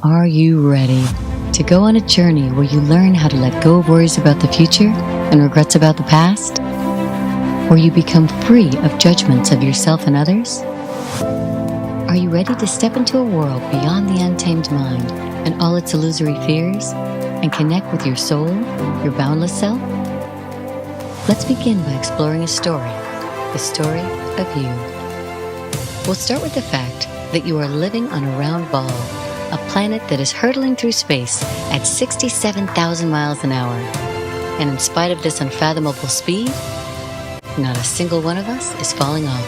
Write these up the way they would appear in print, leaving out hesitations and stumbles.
Are you ready to go on a journey where you learn how to let go of worries about the future and regrets about the past? Where you become free of judgments of yourself and others? Are you ready to step into a world beyond the untamed mind and all its illusory fears and connect with your soul, your boundless self? Let's begin by exploring a story, the story of you. We'll start with the fact that you are living on a round ball, a planet that is hurtling through space at 67,000 miles an hour. And in spite of this unfathomable speed, not a single one of us is falling off.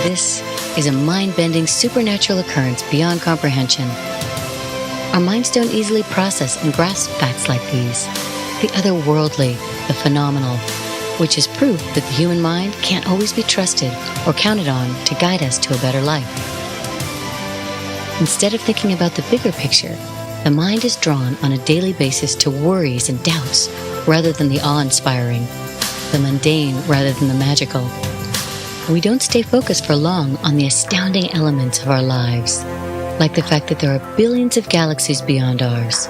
This is a mind-bending supernatural occurrence beyond comprehension. Our minds don't easily process and grasp facts like these, the otherworldly, the phenomenal, which is proof that the human mind can't always be trusted or counted on to guide us to a better life. Instead of thinking about the bigger picture, the mind is drawn on a daily basis to worries and doubts rather than the awe-inspiring, the mundane rather than the magical. We don't stay focused for long on the astounding elements of our lives, like the fact that there are billions of galaxies beyond ours.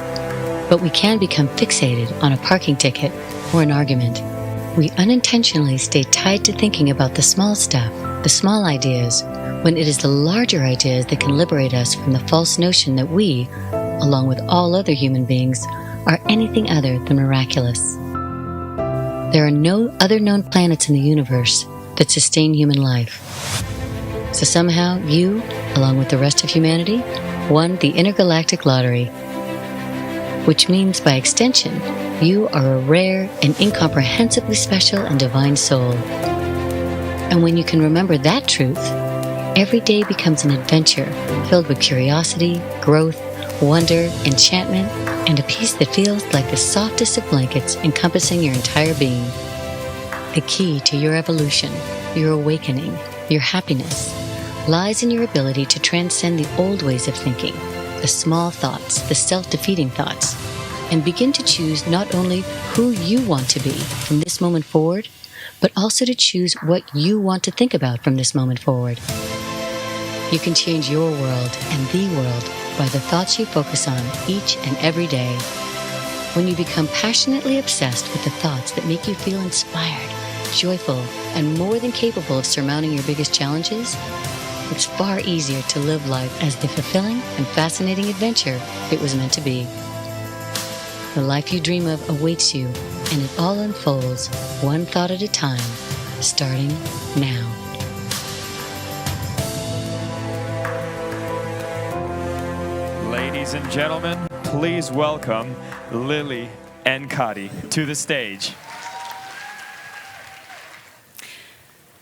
But we can become fixated on a parking ticket or an argument. We unintentionally stay tied to thinking about the small stuff, the small ideas, when it is the larger ideas that can liberate us from the false notion that we, along with all other human beings, are anything other than miraculous. There are no other known planets in the universe that sustain human life. So somehow you, along with the rest of humanity, won the intergalactic lottery, which means by extension, you are a rare and incomprehensibly special and divine soul. And when you can remember that truth, every day becomes an adventure filled with curiosity, growth, wonder, enchantment, and a peace that feels like the softest of blankets encompassing your entire being. The key to your evolution, your awakening, your happiness, lies in your ability to transcend the old ways of thinking, the small thoughts, the self-defeating thoughts, and begin to choose not only who you want to be from this moment forward, but also to choose what you want to think about from this moment forward. You can change your world and the world by the thoughts you focus on each and every day. When you become passionately obsessed with the thoughts that make you feel inspired, joyful, and more than capable of surmounting your biggest challenges, it's far easier to live life as the fulfilling and fascinating adventure it was meant to be. The life you dream of awaits you, and it all unfolds one thought at a time, starting now. Ladies and gentlemen, please welcome Lily and Kadi to the stage.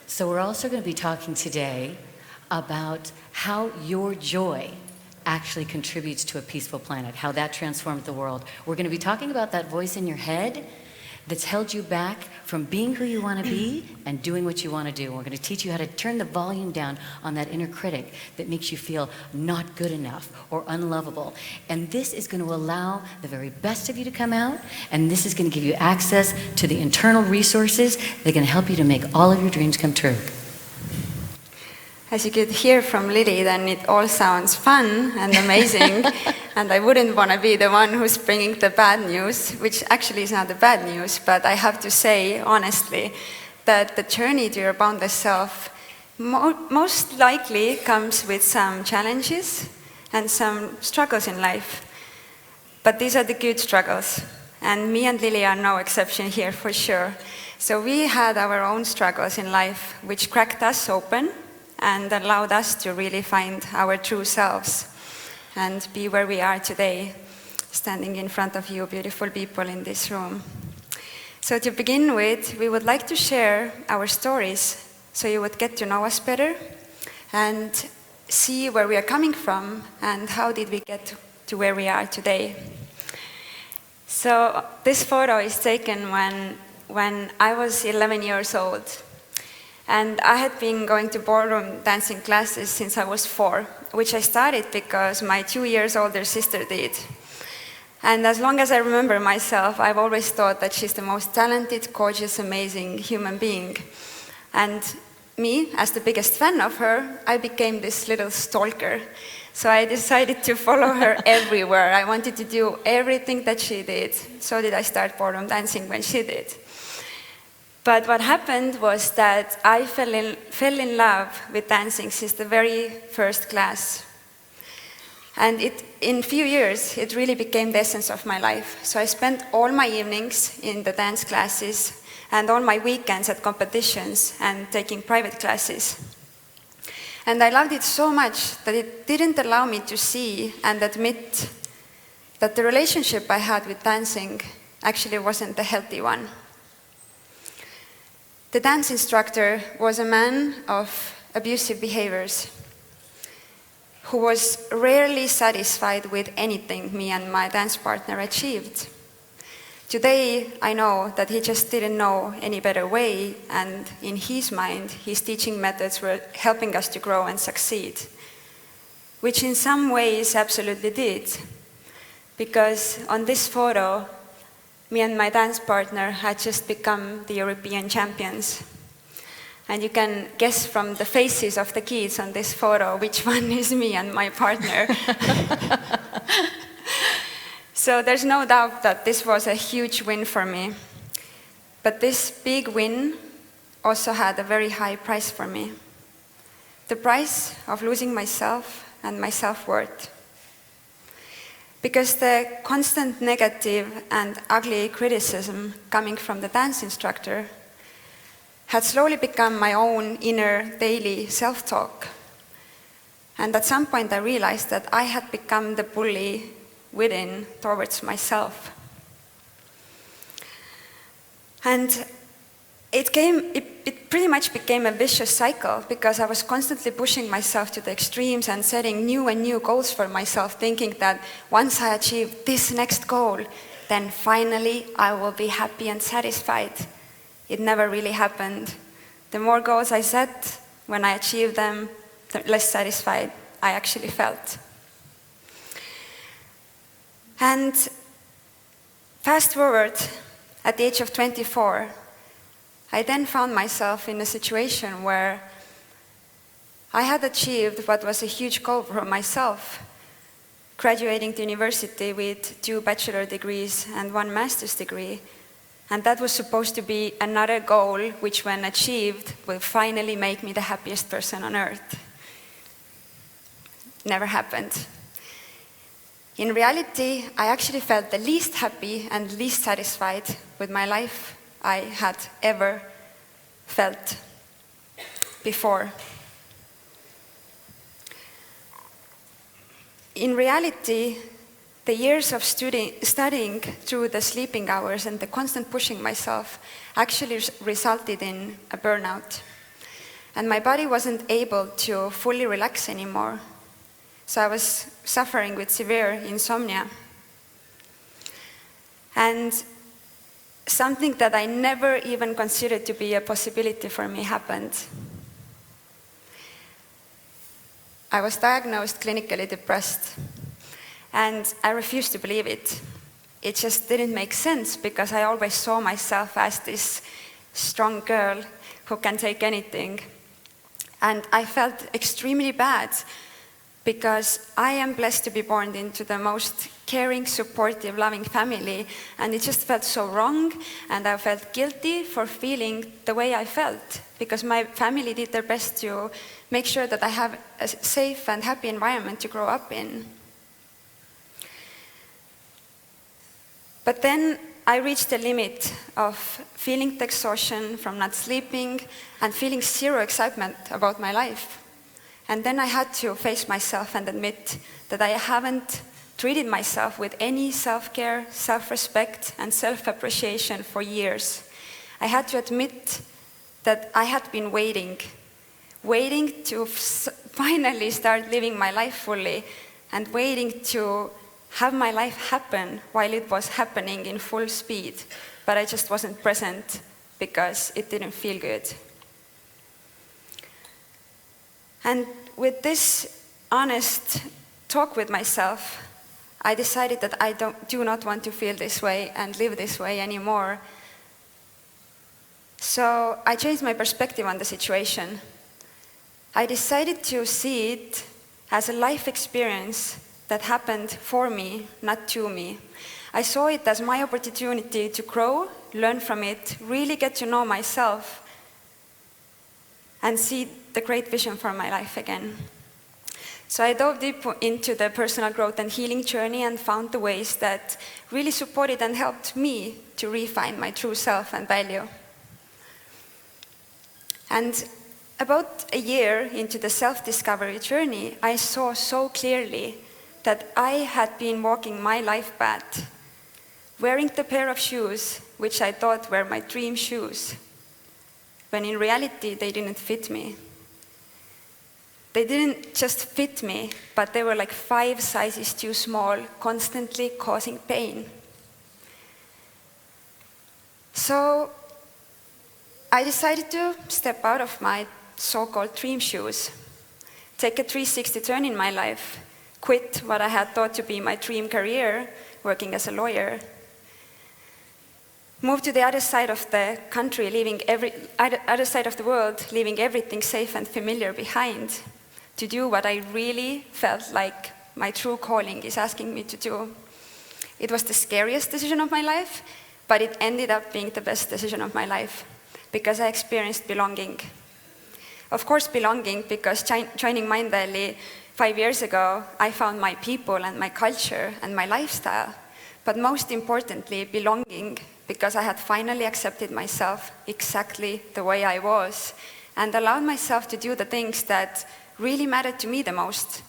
So we're also going to be talking today about how your joy actually contributes to a peaceful planet, how that transforms the world. We're going to be talking about that voice in your head that's held you back from being who you want to be and doing what you want to do. We're going to teach you how to turn the volume down on that inner critic that makes you feel not good enough or unlovable. And this is going to allow the very best of you to come out, and this is going to give you access to the internal resources that can help you to make all of your dreams come true. As you could hear from Lily, then it all sounds fun and amazing, and I wouldn't want to be the one who's bringing the bad news, which actually is not the bad news, but I have to say, honestly, that the journey to your boundless self most likely comes with some challenges and some struggles in life. But these are the good struggles, and me and Lily are no exception here for sure. So we had our own struggles in life, which cracked us open and allowed us to really find our true selves and be where we are today, standing in front of you beautiful people in this room. So to begin with, we would like to share our stories so you would get to know us better and see where we are coming from and how did we get to where we are today. So this photo is taken when I was 11 years old. And I had been going to ballroom dancing classes since I was 4, which I started because my 2 years older sister did. And as long as I remember myself, I've always thought that she's the most talented, gorgeous, amazing human being. And me, as the biggest fan of her, I became this little stalker. So I decided to follow her everywhere. I wanted to do everything that she did. So did I start ballroom dancing when she did. But what happened was that I fell in love with dancing since the very first class. And in a few years, it really became the essence of my life. So I spent all my evenings in the dance classes and all my weekends at competitions and taking private classes. And I loved it so much that it didn't allow me to see and admit that the relationship I had with dancing actually wasn't a healthy one. The dance instructor was a man of abusive behaviors who was rarely satisfied with anything me and my dance partner achieved. Today, I know that he just didn't know any better way, and in his mind, his teaching methods were helping us to grow and succeed, which in some ways absolutely did, because on this photo, me and my dance partner had just become the European champions. And you can guess from the faces of the kids on this photo which one is me and my partner. So there's no doubt that this was a huge win for me. But this big win also had a very high price for me. The price of losing myself and my self-worth. Because the constant negative and ugly criticism coming from the dance instructor had slowly become my own inner daily self-talk. And at some point I realized that I had become the bully within towards myself. And it pretty much became a vicious cycle because I was constantly pushing myself to the extremes and setting new and new goals for myself, thinking that once I achieve this next goal, then finally I will be happy and satisfied. It never really happened. The more goals I set, when I achieved them, the less satisfied I actually felt. And fast forward, at the age of 24, I then found myself in a situation where I had achieved what was a huge goal for myself, graduating to university with 2 bachelor degrees and 1 master's degree. And that was supposed to be another goal which, when achieved, will finally make me the happiest person on earth. Never happened. In reality, I actually felt the least happy and least satisfied with my life I had ever felt before. In reality, the years of studying through the sleeping hours and the constant pushing myself actually resulted in a burnout. And my body wasn't able to fully relax anymore. So I was suffering with severe insomnia. And something that I never even considered to be a possibility for me happened. I was diagnosed clinically depressed, and I refused to believe it. It just didn't make sense because I always saw myself as this strong girl who can take anything. And I felt extremely bad because I am blessed to be born into the most caring, supportive, loving family, and it just felt so wrong, and I felt guilty for feeling the way I felt, because my family did their best to make sure that I have a safe and happy environment to grow up in. But then I reached the limit of feeling the exhaustion from not sleeping and feeling zero excitement about my life. And then I had to face myself and admit that I haven't treated myself with any self-care, self-respect, and self-appreciation for years. I had to admit that I had been waiting to finally start living my life fully, and waiting to have my life happen while it was happening in full speed. But I just wasn't present because it didn't feel good. And with this honest talk with myself, I decided that I do not want to feel this way and live this way anymore. So I changed my perspective on the situation. I decided to see it as a life experience that happened for me, not to me. I saw it as my opportunity to grow, learn from it, really get to know myself, and see the great vision for my life again. So I dove deep into the personal growth and healing journey and found the ways that really supported and helped me to refine my true self and value. And about a year into the self-discovery journey, I saw so clearly that I had been walking my life path, wearing the pair of shoes which I thought were my dream shoes, when in reality they didn't fit me. They didn't just fit me, but they were like 5 sizes too small, constantly causing pain. So I decided to step out of my so-called dream shoes, take a 360 turn in my life, quit what I had thought to be my dream career, working as a lawyer, move to the other side of the country, other side of the world, leaving everything safe and familiar behind, to do what I really felt like my true calling is asking me to do. It was the scariest decision of my life, but it ended up being the best decision of my life, because I experienced belonging. Of course, belonging, because joining Mindvalley 5 years ago, I found my people and my culture and my lifestyle. But most importantly, belonging, because I had finally accepted myself exactly the way I was and allowed myself to do the things that really mattered to me the most,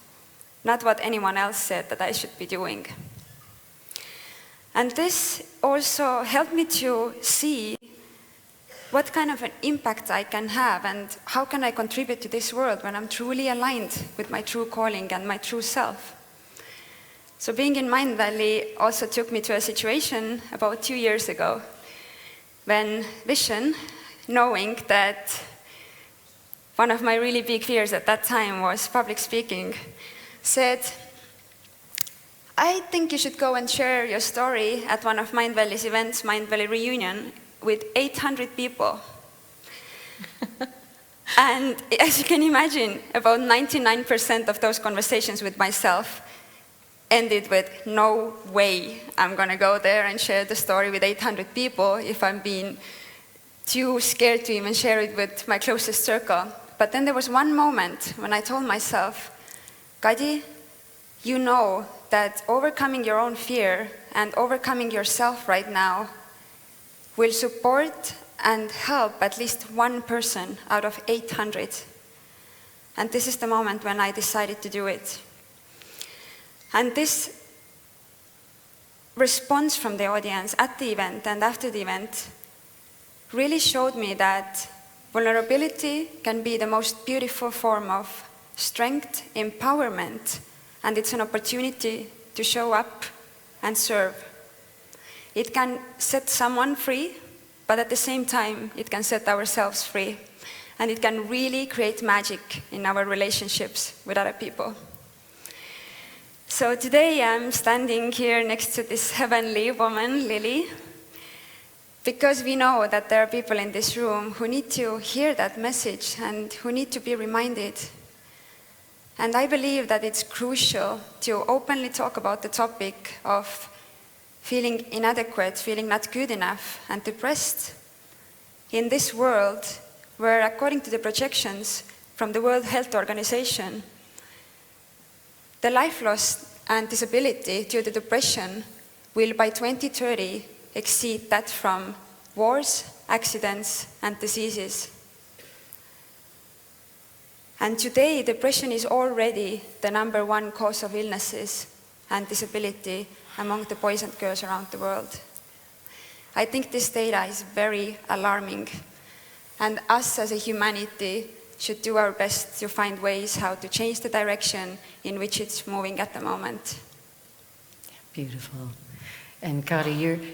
not what anyone else said that I should be doing. And this also helped me to see what kind of an impact I can have and how can I contribute to this world when I'm truly aligned with my true calling and my true self. So being in Mindvalley also took me to a situation about 2 years ago when Vision, knowing that one of my really big fears at that time was public speaking, said, I think you should go and share your story at one of Mindvalley's events, Mindvalley Reunion, with 800 people. And as you can imagine, about 99% of those conversations with myself ended with, no way I'm going to go there and share the story with 800 people if I'm being too scared to even share it with my closest circle. But then there was one moment when I told myself, Kadi, you know that overcoming your own fear and overcoming yourself right now will support and help at least one person out of 800. And this is the moment when I decided to do it. And this response from the audience at the event and after the event really showed me that vulnerability can be the most beautiful form of strength, empowerment, and it's an opportunity to show up and serve. It can set someone free, but at the same time, it can set ourselves free. And it can really create magic in our relationships with other people. So today I'm standing here next to this heavenly woman, Lily, because we know that there are people in this room who need to hear that message and who need to be reminded. And I believe that it's crucial to openly talk about the topic of feeling inadequate, feeling not good enough, and depressed in this world where, according to the projections from the World Health Organization, the life loss and disability due to depression will by 2030 exceed that from wars, accidents, and diseases. And today, depression is already the #1 cause of illnesses and disability among the boys and girls around the world. I think this data is very alarming, and us as a humanity should do our best to find ways how to change the direction in which it's moving at the moment. Beautiful. And Kadi,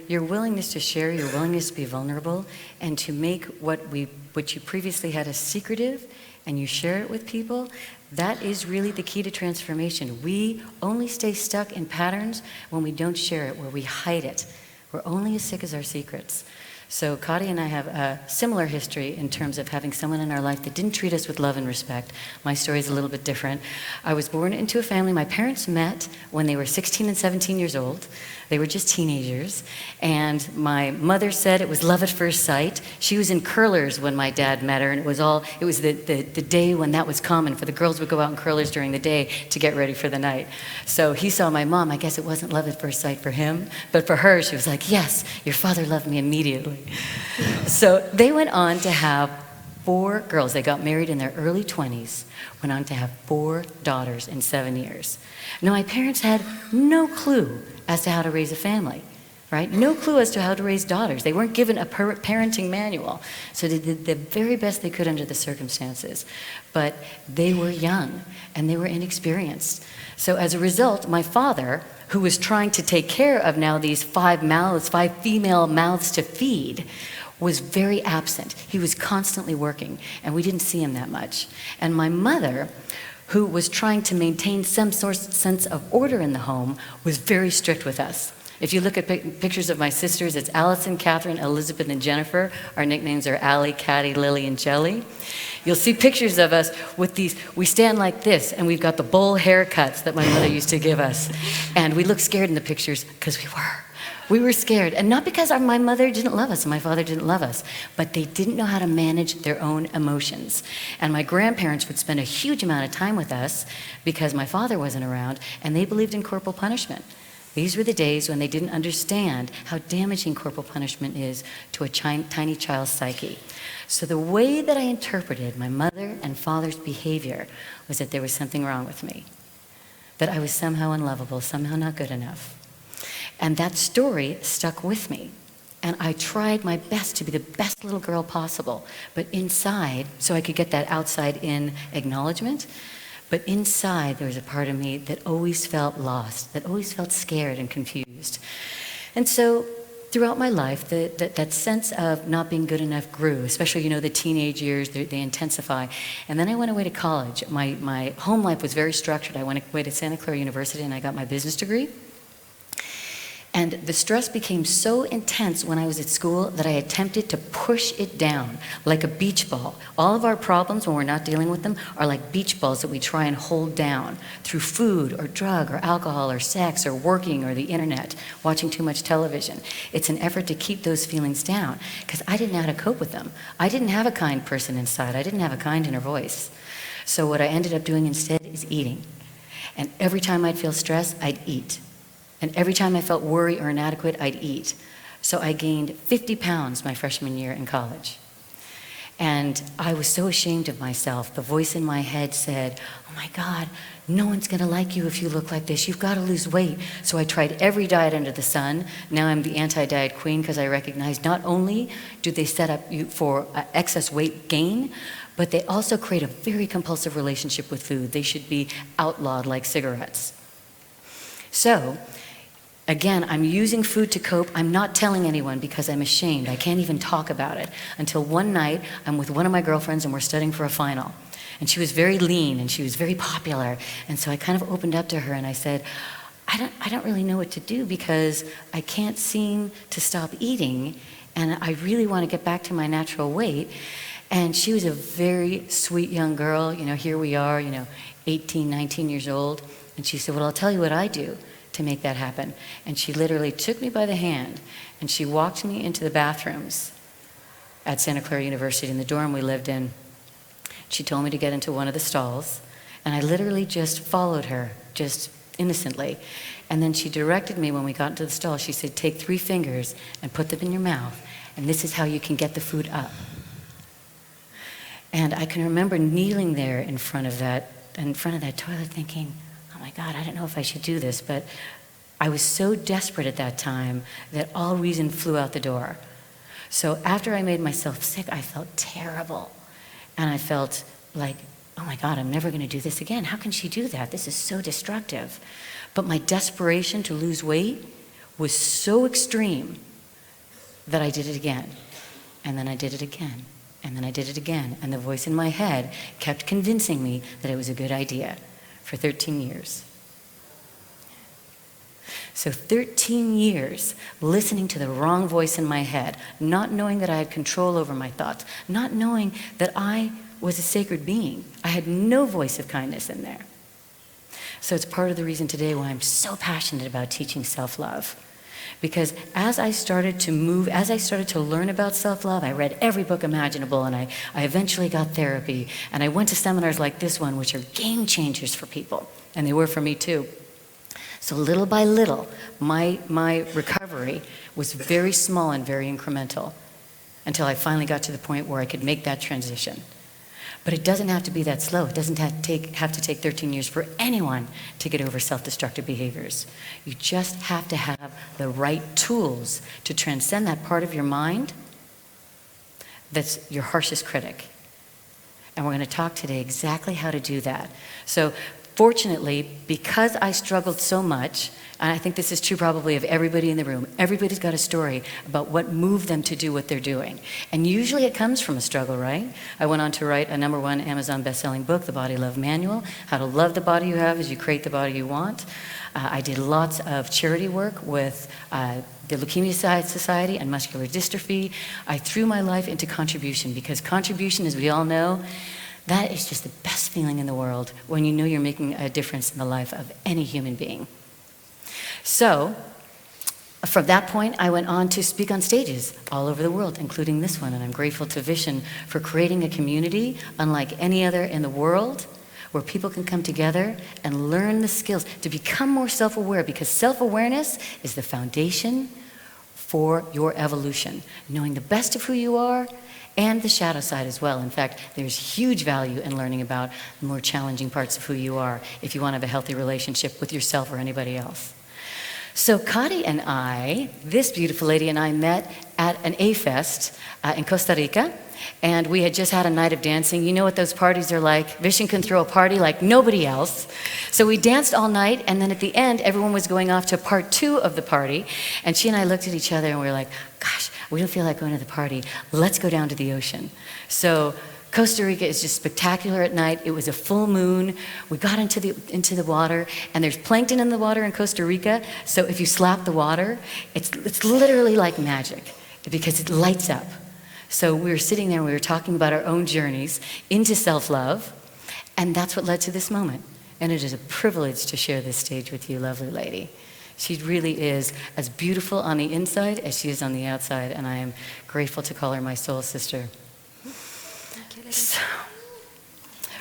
your willingness to share, your willingness to be vulnerable, and to make what you previously had as secretive, and you share it with people, that is really the key to transformation. We only stay stuck in patterns when we don't share it, where we hide it. We're only as sick as our secrets. So Kadi and I have a similar history in terms of having someone in our life that didn't treat us with love and respect. My story is a little bit different. I was born into a family. My parents met when they were 16 and 17 years old. They were just teenagers. And my mother said it was love at first sight. She was in curlers when my dad met her, and it was the day when that was common, for the girls would go out in curlers during the day to get ready for the night. So he saw my mom. I guess it wasn't love at first sight for him, but for her, she was like, yes, your father loved me immediately. So they went on to have 4 girls. They got married in their early 20s, went on to have 4 daughters in 7 years. Now, my parents had no clue as to how to raise a family, right? No clue as to how to raise daughters. They weren't given a parenting manual. So they did the very best they could under the circumstances. But they were young and they were inexperienced. So as a result, my father, who was trying to take care of now these 5 female mouths to feed, was very absent. He was constantly working, and we didn't see him that much. And my mother, who was trying to maintain some sense of order in the home, was very strict with us. If you look at pictures of my sisters, it's Allison, Catherine, Elizabeth, and Jennifer. Our nicknames are Allie, Kadi, Lily, and Jelly. You'll see pictures of us with these, we stand like this, and we've got the bowl haircuts that my mother used to give us. And we look scared in the pictures, because we were. We were scared, and not because my mother didn't love us and my father didn't love us, but they didn't know how to manage their own emotions. And my grandparents would spend a huge amount of time with us because my father wasn't around, and they believed in corporal punishment. These were the days when they didn't understand how damaging corporal punishment is to a tiny child's psyche. So the way that I interpreted my mother and father's behavior was that there was something wrong with me, that I was somehow unlovable, somehow not good enough. And that story stuck with me. And I tried my best to be the best little girl possible. But inside, so I could get that outside-in acknowledgement, but inside there was a part of me that always felt lost, that always felt scared and confused. And so throughout my life, that sense of not being good enough grew, especially, the teenage years, they intensify. And then I went away to college. My home life was very structured. I went away to Santa Clara University and I got my business degree. And the stress became so intense when I was at school that I attempted to push it down like a beach ball. All of our problems when we're not dealing with them are like beach balls that we try and hold down through food or drug or alcohol or sex or working or the internet, watching too much television. It's an effort to keep those feelings down because I didn't know how to cope with them. I didn't have a kind person inside. I didn't have a kind inner voice. So what I ended up doing instead is eating. And every time I'd feel stress, I'd eat. And every time I felt worry or inadequate, I'd eat. So I gained 50 pounds my freshman year in college. And I was so ashamed of myself. The voice in my head said, oh my God, no one's gonna like you if you look like this. You've gotta lose weight. So I tried every diet under the sun. Now I'm the anti-diet queen because I recognize not only do they set up you for excess weight gain, but they also create a very compulsive relationship with food. They should be outlawed like cigarettes. So, again, I'm using food to cope. I'm not telling anyone because I'm ashamed. I can't even talk about it. Until one night, I'm with one of my girlfriends and we're studying for a final. And she was very lean and she was very popular. And so I kind of opened up to her and I said, I don't really know what to do because I can't seem to stop eating and I really want to get back to my natural weight. And she was a very sweet young girl. Here we are, 18, 19 years old. And she said, well, I'll tell you what I do to make that happen. And she literally took me by the hand and she walked me into the bathrooms at Santa Clara University in the dorm we lived in. She told me to get into one of the stalls and I literally just followed her, just innocently. And then she directed me when we got into the stall, she said, take 3 fingers and put them in your mouth and this is how you can get the food up. And I can remember kneeling there in front of that toilet thinking, oh my God, I don't know if I should do this, but I was so desperate at that time that all reason flew out the door. So after I made myself sick, I felt terrible. And I felt like, oh my God, I'm never gonna do this again. How can she do that? This is so destructive. But my desperation to lose weight was so extreme that I did it again. And then I did it again. And then I did it again. And the voice in my head kept convincing me that it was a good idea. For 13 years. So 13 years listening to the wrong voice in my head, not knowing that I had control over my thoughts, not knowing that I was a sacred being. I had no voice of kindness in there. So it's part of the reason today why I'm so passionate about teaching self-love. Because as I started to learn about self-love, I read every book imaginable, and I eventually got therapy, and I went to seminars like this one, which are game changers for people, and they were for me too. So little by little, my recovery was very small and very incremental until I finally got to the point where I could make that transition. But it doesn't have to be that slow. It doesn't have to take 13 years for anyone to get over self-destructive behaviors. You just have to have the right tools to transcend that part of your mind that's your harshest critic. And we're going to talk today exactly how to do that. So fortunately, because I struggled so much, and I think this is true probably of everybody in the room, everybody's got a story about what moved them to do what they're doing. And usually it comes from a struggle, right? I went on to write a #1 Amazon best-selling book, The Body Love Manual, How to Love the Body You Have as You Create the Body You Want. I did lots of charity work with the Leukemia Society and Muscular Dystrophy. I threw my life into contribution, because contribution, as we all know, that is just the best feeling in the world when you know you're making a difference in the life of any human being. So, from that point, I went on to speak on stages all over the world, including this one, and I'm grateful to Vishen for creating a community unlike any other in the world, where people can come together and learn the skills to become more self-aware, because self-awareness is the foundation for your evolution. Knowing the best of who you are and the shadow side as well. In fact, there's huge value in learning about the more challenging parts of who you are if you want to have a healthy relationship with yourself or anybody else. So Kadi and I, this beautiful lady and I, met at an A-Fest in Costa Rica, and we had just had a night of dancing. You know what those parties are like. Vishen can throw a party like nobody else. So we danced all night, and then at the end, everyone was going off to part 2 of the party, and she and I looked at each other and we were like, gosh, we don't feel like going to the party. Let's go down to the ocean. So Costa Rica is just spectacular at night. It was a full moon. We got into the water, and there's plankton in the water in Costa Rica. So if you slap the water, it's literally like magic, because it lights up. So we were sitting there and we were talking about our own journeys into self-love, and that's what led to this moment. And it is a privilege to share this stage with you, lovely lady. She really is as beautiful on the inside as she is on the outside, and I am grateful to call her my soul sister. So,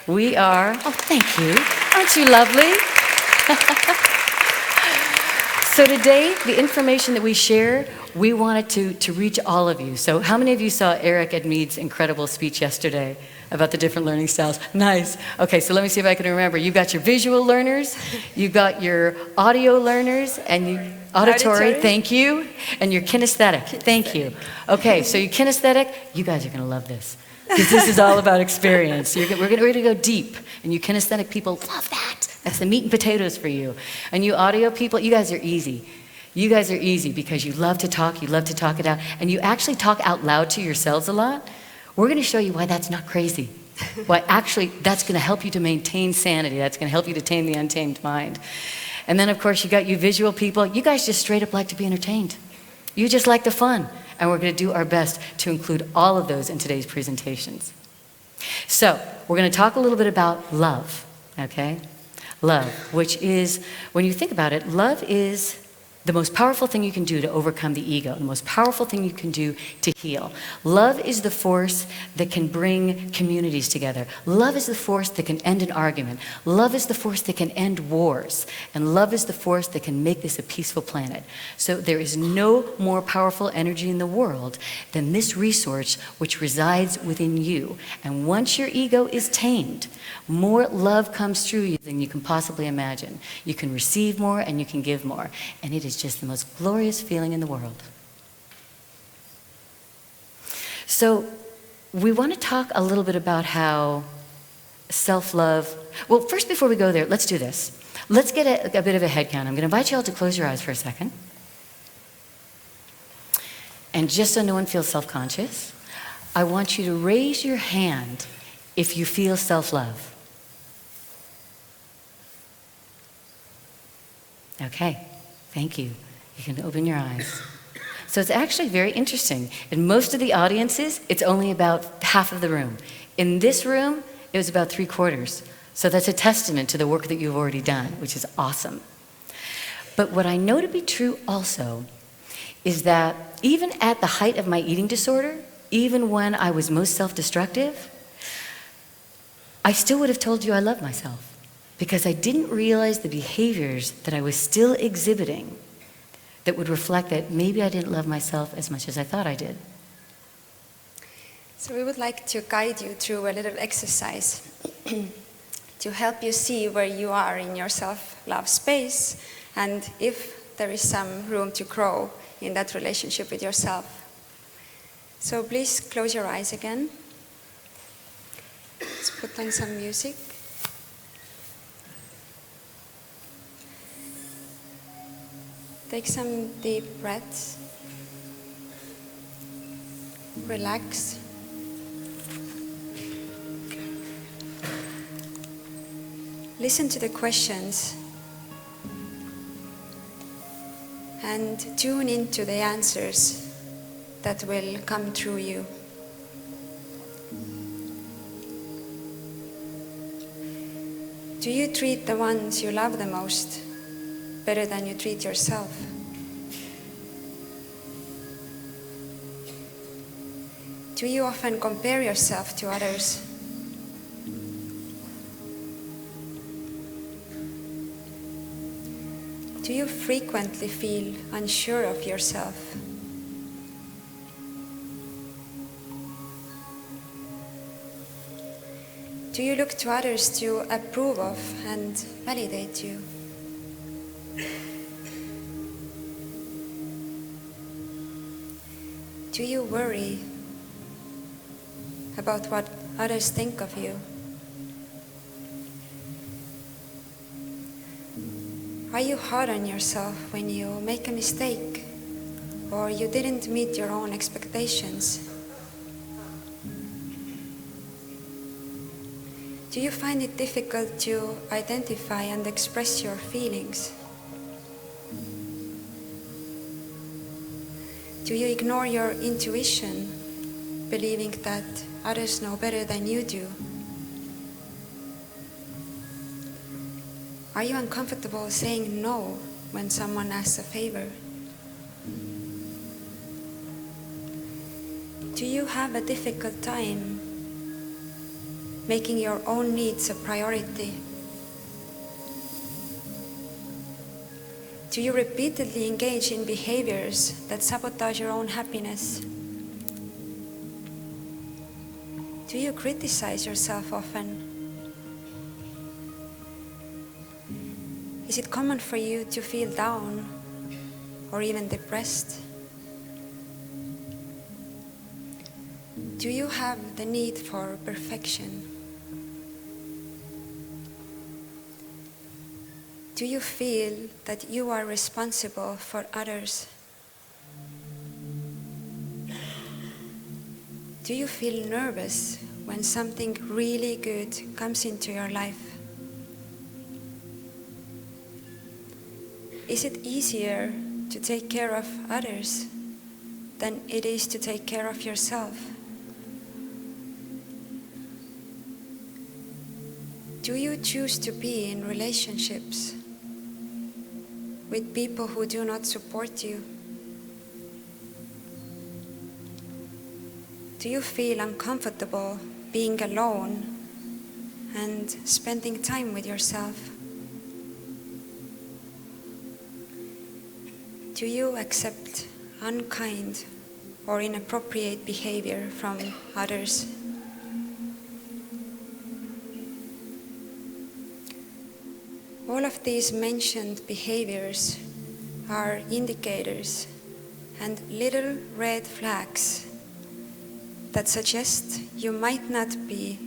we are, oh, thank you. Aren't you lovely? So today, the information that we share, we wanted to reach all of you. So how many of you saw Eric Edmead's incredible speech yesterday about the different learning styles? Nice. Okay, so let me see if I can remember. You've got your visual learners, you've got your audio learners, and you auditory, thank you, and your kinesthetic, thank you. Okay, so your kinesthetic, you guys are going to love this, because this is all about experience. We're going to go deep, and you kinesthetic people love that. That's the meat and potatoes for you. And you audio people, you guys are easy. You guys are easy because you love to talk it out, and you actually talk out loud to yourselves a lot. We're going to show you why that's not crazy. Why actually that's going to help you to maintain sanity. That's going to help you to tame the untamed mind. And then, of course, you got you visual people. You guys just straight up like to be entertained. You just like the fun. And we're going to do our best to include all of those in today's presentations. So, we're going to talk a little bit about love, okay? Love, which is, when you think about it, love is the most powerful thing you can do to overcome the ego, the most powerful thing you can do to heal. Love is the force that can bring communities together. Love is the force that can end an argument. Love is the force that can end wars. And love is the force that can make this a peaceful planet. So there is no more powerful energy in the world than this resource which resides within you. And once your ego is tamed, more love comes through you than you can possibly imagine. You can receive more and you can give more. And it is just the most glorious feeling in the world. So we want to talk a little bit about how self-love, well, first before we go there, let's do this. Let's get a bit of a head count. I'm going to invite you all to close your eyes for a second. And just so no one feels self-conscious, I want you to raise your hand if you feel self-love. Okay. Thank you. You can open your eyes. So it's actually very interesting. In most of the audiences, it's only about half of the room. In this room, it was about 3/4. So that's a testament to the work that you've already done, which is awesome. But what I know to be true also is that even at the height of my eating disorder, even when I was most self-destructive, I still would have told you I love myself because I didn't realize the behaviors that I was still exhibiting that would reflect that maybe I didn't love myself as much as I thought I did. So we would like to guide you through a little exercise to help you see where you are in your self-love space and if there is some room to grow in that relationship with yourself. So please close your eyes again. Let's put on some music. Take some deep breaths. Relax. Listen to the questions and tune into the answers that will come through you. Do you treat the ones you love the most better than you treat yourself? Do you often compare yourself to others? Do you frequently feel unsure of yourself? Do you look to others to approve of and validate you? Do you worry about what others think of you? Are you hard on yourself when you make a mistake or you didn't meet your own expectations? Do you find it difficult to identify and express your feelings? Do you ignore your intuition, believing that others know better than you do? Are you uncomfortable saying no when someone asks a favor? Do you have a difficult time making your own needs a priority? Do you repeatedly engage in behaviors that sabotage your own happiness? Do you criticize yourself often? Is it common for you to feel down or even depressed? Do you have the need for perfection? Do you feel that you are responsible for others? Do you feel nervous when something really good comes into your life? Is it easier to take care of others than it is to take care of yourself? Do you choose to be in relationships with people who do not support you? Do you feel uncomfortable being alone and spending time with yourself? Do you accept unkind or inappropriate behavior from others? All of these mentioned behaviors are indicators and little red flags that suggest you might not be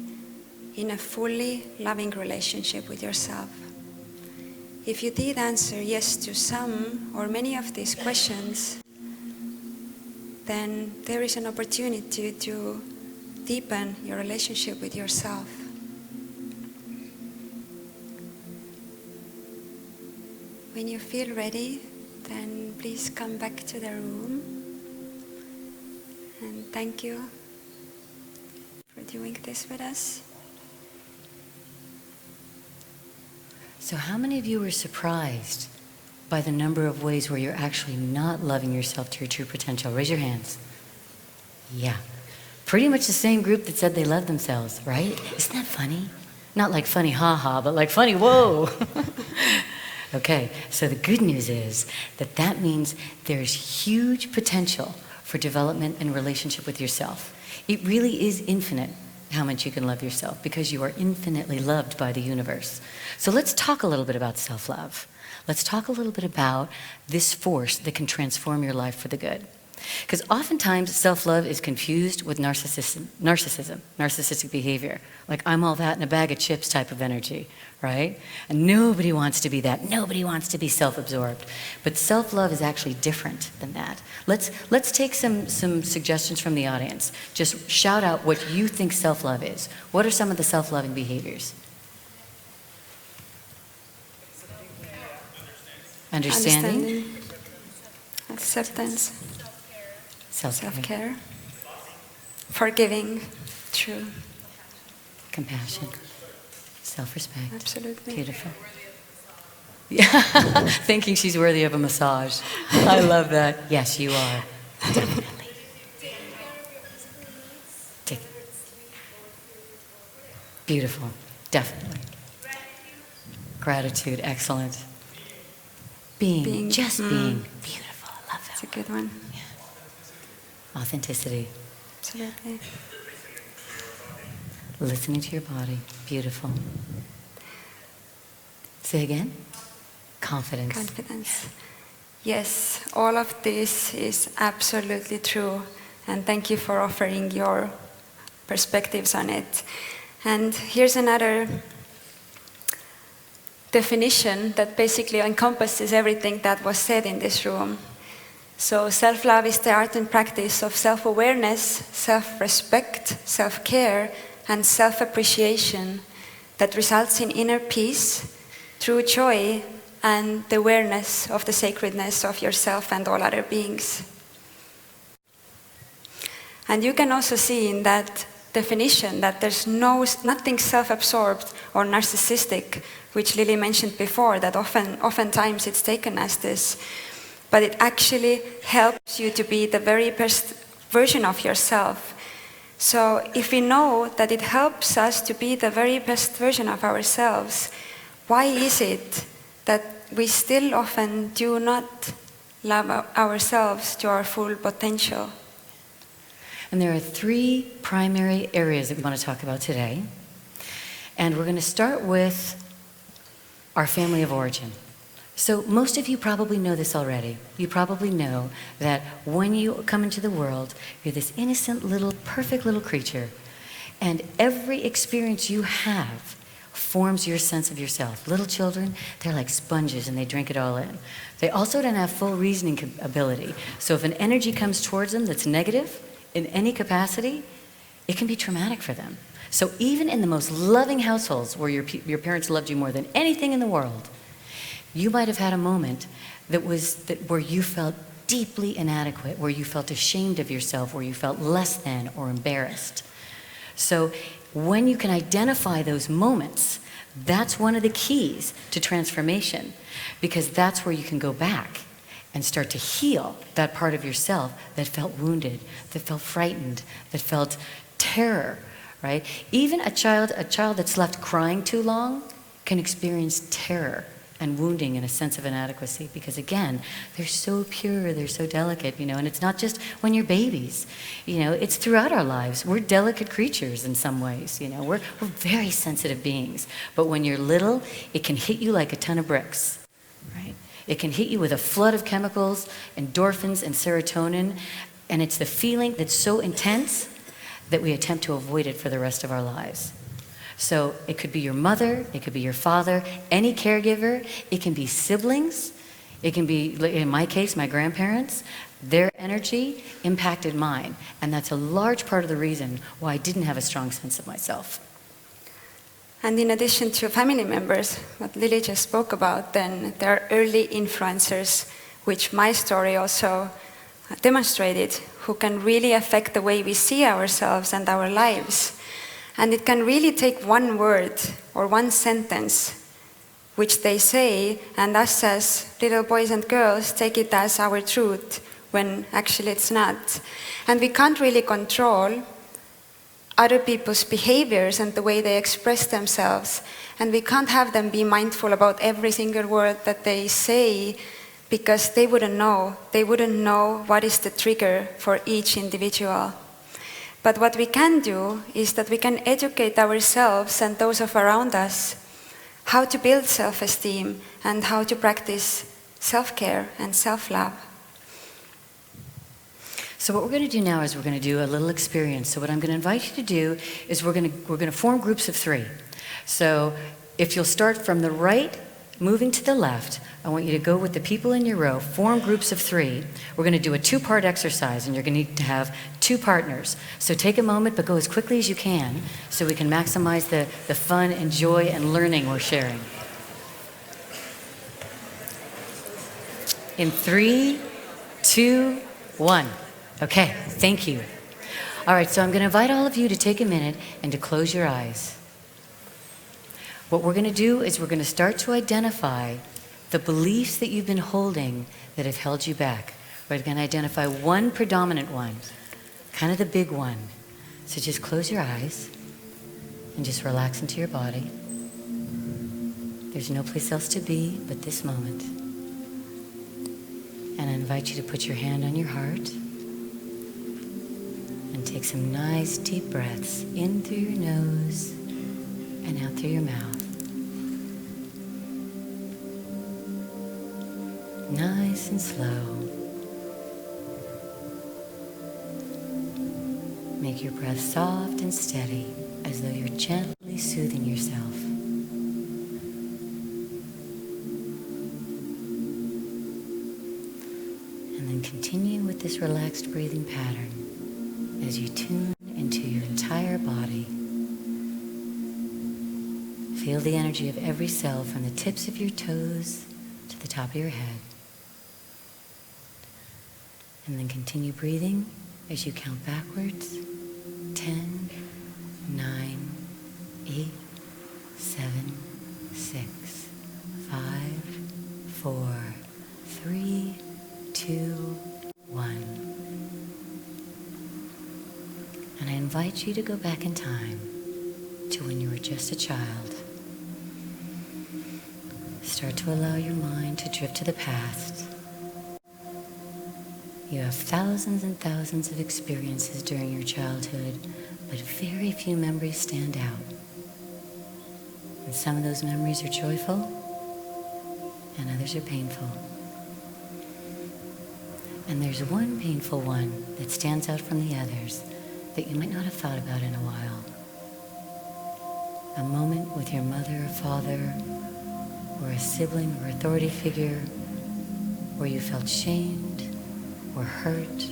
in a fully loving relationship with yourself. If you did answer yes to some or many of these questions, then there is an opportunity to deepen your relationship with yourself. When you feel ready, then please come back to the room. And thank you for doing this with us. So how many of you were surprised by the number of ways where you're actually not loving yourself to your true potential? Raise your hands. Yeah. Pretty much the same group that said they love themselves, right? Isn't that funny? Not like funny ha-ha, but like funny whoa. Okay, so the good news is that that means there's huge potential for development and relationship with yourself. It really is infinite how much you can love yourself because you are infinitely loved by the universe. So let's talk a little bit about self-love. Let's talk a little bit about this force that can transform your life for the good. Because oftentimes self-love is confused with narcissistic behavior. Like I'm all that in a bag of chips type of energy, right? And nobody wants to be that. Nobody wants to be self-absorbed. But self-love is actually different than that. Let's take some suggestions from the audience. Just shout out what you think self-love is. What are some of the self-loving behaviors? Understanding. Acceptance. Self-care. Forgiving. True. Compassion. Self-respect. Absolutely. Beautiful. Yeah. Thinking she's worthy of a massage. I love that. Yes, you are. Definitely. Beautiful. Definitely. Gratitude. Excellent. Being. Just being. Beautiful. I love that. That's a good one. Authenticity. Absolutely. Listening to your body. Beautiful. Say again. Confidence. Confidence. Yes, all of this is absolutely true. And thank you for offering your perspectives on it. And here's another definition that basically encompasses everything that was said in this room. So self-love is the art and practice of self-awareness, self-respect, self-care, and self-appreciation that results in inner peace, true joy, and the awareness of the sacredness of yourself and all other beings. And you can also see in that definition that there's nothing self-absorbed or narcissistic, which Lily mentioned before, that oftentimes it's taken as this. But it actually helps you to be the very best version of yourself. So if we know that it helps us to be the very best version of ourselves, why is it that we still often do not love ourselves to our full potential? And there are three primary areas that we want to talk about today. And we're going to start with our family of origin. So most of you probably know this already. You probably know that when you come into the world, you're this innocent little, perfect little creature. And every experience you have forms your sense of yourself. Little children, they're like sponges and they drink it all in. They also don't have full reasoning ability. So if an energy comes towards them that's negative in any capacity, it can be traumatic for them. So even in the most loving households where your parents loved you more than anything in the world, you might have had a moment where you felt deeply inadequate, where you felt ashamed of yourself, where you felt less than or embarrassed. So when you can identify those moments, that's one of the keys to transformation, because that's where you can go back and start to heal that part of yourself that felt wounded, that felt frightened, that felt terror, right? Even a child that's left crying too long can experience terror and wounding and a sense of inadequacy, because again, they're so pure, they're so delicate, and it's not just when you're babies, it's throughout our lives. We're delicate creatures in some ways, we're very sensitive beings, but when you're little, it can hit you like a ton of bricks, right? It can hit you with a flood of chemicals, endorphins and serotonin, and it's the feeling that's so intense that we attempt to avoid it for the rest of our lives. So it could be your mother, it could be your father, any caregiver, it can be siblings, it can be, in my case, my grandparents. Their energy impacted mine, and that's a large part of the reason why I didn't have a strong sense of myself. And in addition to family members, what Lily just spoke about, then there are early influencers which my story also demonstrated, who can really affect the way we see ourselves and our lives. And it can really take one word or one sentence which they say, and us as little boys and girls take it as our truth, when actually it's not. And we can't really control other people's behaviors and the way they express themselves. And we can't have them be mindful about every single word that they say, because they wouldn't know. They wouldn't know what is the trigger for each individual. But what we can do is that we can educate ourselves and those of around us how to build self-esteem and how to practice self-care and self-love. So what we're going to do now is we're going to do a little experience. So what I'm going to invite you to do is we're going to form groups of 3. So if you'll start from the right, moving to the left, I want you to go with the people in your row, form groups of 3. We're going to do a 2-part exercise, and you're going to need to have 2 partners. So take a moment, but go as quickly as you can so we can maximize the fun and joy and learning we're sharing. In 3, 2, 1. Okay, thank you. All right, so I'm going to invite all of you to take a minute and to close your eyes. What we're going to do is we're going to start to identify the beliefs that you've been holding that have held you back. We're going to identify one predominant one, kind of the big one. So just close your eyes and just relax into your body. There's no place else to be but this moment. And I invite you to put your hand on your heart and take some nice deep breaths in through your nose and out through your mouth. Nice and slow. Make your breath soft and steady, as though you're gently soothing yourself. And then continue with this relaxed breathing pattern as you tune into your entire body. Feel the energy of every cell from the tips of your toes to the top of your head. And then continue breathing as you count backwards. 10, 9, 8, 7, 6, 5, 4, 3, 2, 1. And I invite you to go back in time to when you were just a child. Start to allow your mind to drift to the past. You have thousands and thousands of experiences during your childhood, but very few memories stand out. And some of those memories are joyful, and others are painful. And there's one painful one that stands out from the others that you might not have thought about in a while. A moment with your mother or father, or a sibling or authority figure, where you felt shamed, or hurt,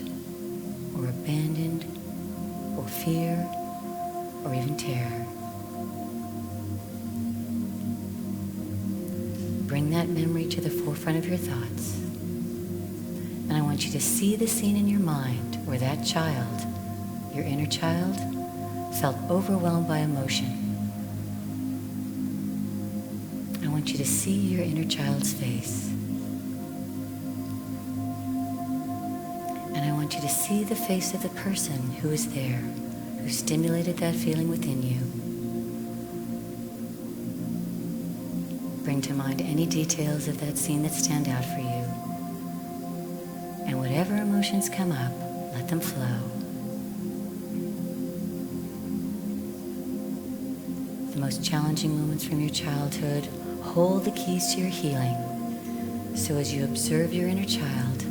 or abandoned, or fear, or even terror. Bring that memory to the forefront of your thoughts. And I want you to see the scene in your mind where that child, your inner child, felt overwhelmed by emotion. I want you to see your inner child's face. And I want you to see the face of the person who is there, who stimulated that feeling within you. Bring to mind any details of that scene that stand out for you. And whatever emotions come up, let them flow. The most challenging moments from your childhood hold the keys to your healing. So as you observe your inner child,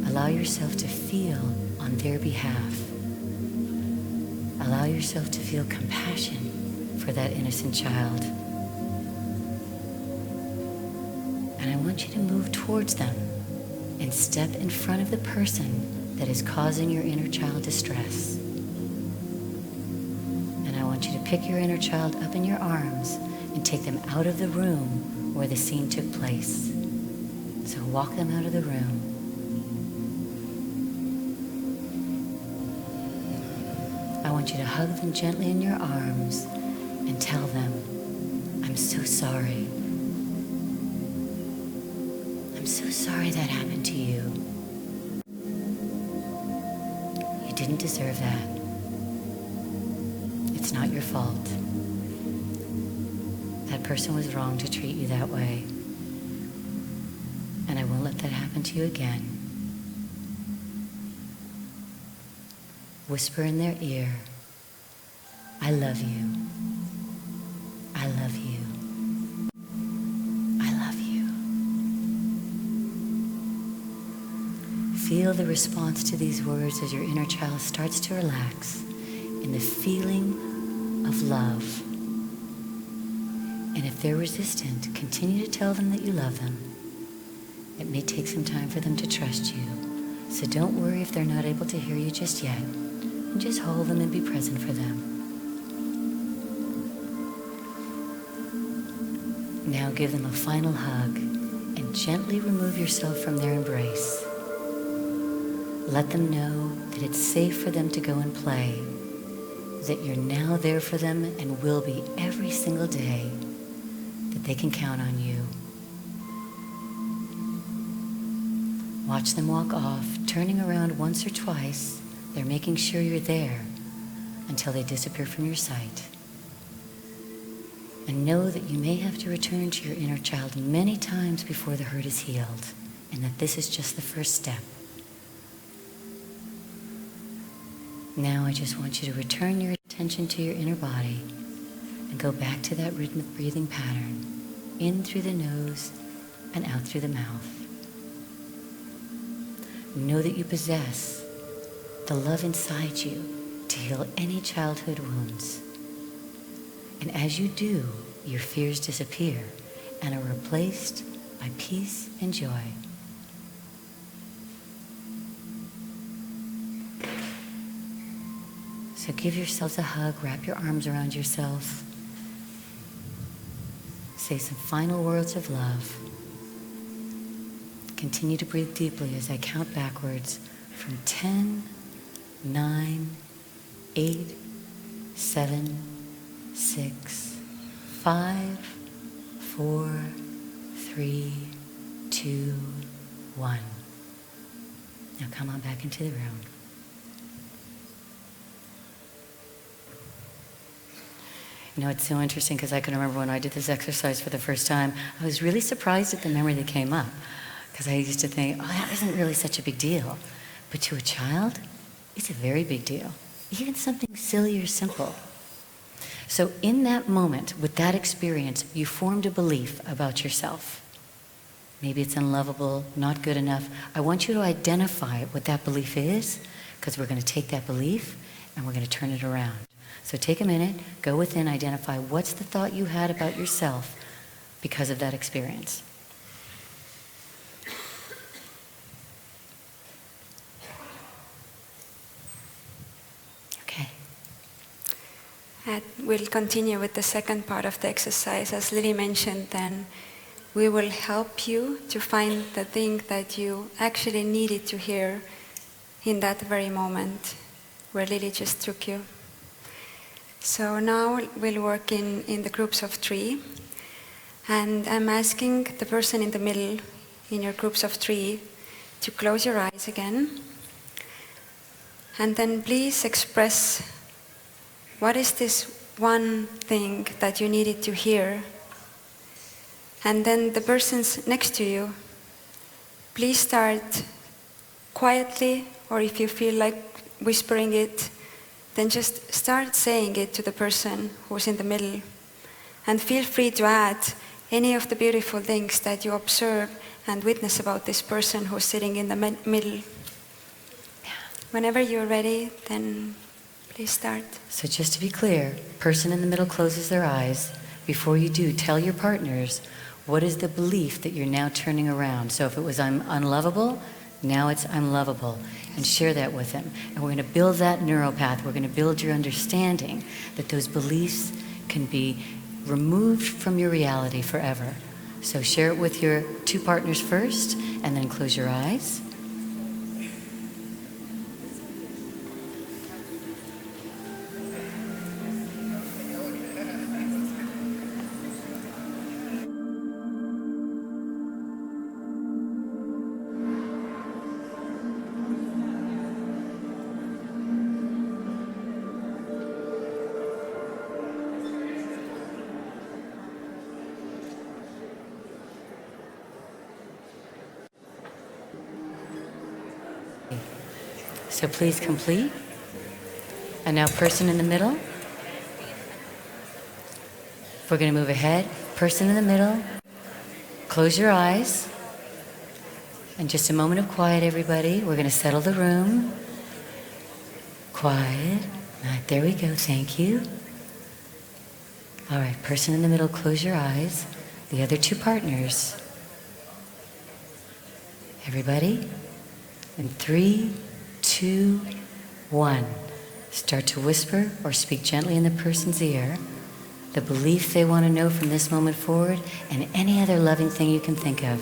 allow yourself to feel on their behalf. Allow yourself to feel compassion for that innocent child. And I want you to move towards them and step in front of the person that is causing your inner child distress. And I want you to pick your inner child up in your arms and take them out of the room where the scene took place. So walk them out of the room. want you to hug them gently in your arms and tell them, I'm so sorry. I'm so sorry that happened to you. You didn't deserve that. It's not your fault. That person was wrong to treat you that way. And I won't let that happen to you again. Whisper in their ear, I love you. I love you. I love you. Feel the response to these words as your inner child starts to relax in the feeling of love. And if they're resistant, continue to tell them that you love them. It may take some time for them to trust you, so don't worry if they're not able to hear you just yet. And just hold them and be present for them. Now give them a final hug and gently remove yourself from their embrace. Let them know that it's safe for them to go and play, that you're now there for them and will be every single day, that they can count on you. Watch them walk off, turning around once or twice. They're making sure you're there until they disappear from your sight. And know that you may have to return to your inner child many times before the hurt is healed, and that this is just the first step. Now I just want you to return your attention to your inner body and go back to that rhythmic breathing pattern, in through the nose and out through the mouth. Know that you possess the love inside you to heal any childhood wounds. And as you do, your fears disappear and are replaced by peace and joy. So give yourselves a hug, wrap your arms around yourself. Say some final words of love. Continue to breathe deeply as I count backwards from 10, 9, 8, 7, 6, 5, 4, 3, 2, 1. Now come on back into the room. You know, it's so interesting because I can remember when I did this exercise for the first time, I was really surprised at the memory that came up. Because I used to think, oh, that isn't really such a big deal. But to a child, it's a very big deal. Even something silly or simple. So in that moment, with that experience, you formed a belief about yourself. Maybe it's unlovable, not good enough. I want you to identify what that belief is, because we're going to take that belief and we're going to turn it around. So take a minute, go within, identify what's the thought you had about yourself because of that experience. We'll continue with the second part of the exercise. As Lily mentioned, then we will help you to find the thing that you actually needed to hear in that very moment where Lily just took you. So now we'll work in the groups of 3. And I'm asking the person in the middle in your groups of 3 to close your eyes again. And then please express what is this one thing that you needed to hear? And then the persons next to you, please start quietly, or if you feel like whispering it, then just start saying it to the person who's in the middle. And feel free to add any of the beautiful things that you observe and witness about this person who's sitting in the middle. Whenever you're ready, then please start. So just to be clear, person in the middle closes their eyes. Before you do, tell your partners what is the belief that you're now turning around. So if it was I'm unlovable, now it's I'm lovable. And share that with them. And we're going to build that neuropath. We're going to build your understanding that those beliefs can be removed from your reality forever. So share it with your 2 partners first, and then close your eyes. So please complete. And now person in the middle. We're going to move ahead. Person in the middle. Close your eyes. And just a moment of quiet, everybody. We're going to settle the room. Quiet. Right, there we go. Thank you. All right, person in the middle, close your eyes. The other two partners. Everybody. In 3, 2, 1. Start to whisper or speak gently in the person's ear the belief they want to know from this moment forward and any other loving thing you can think of.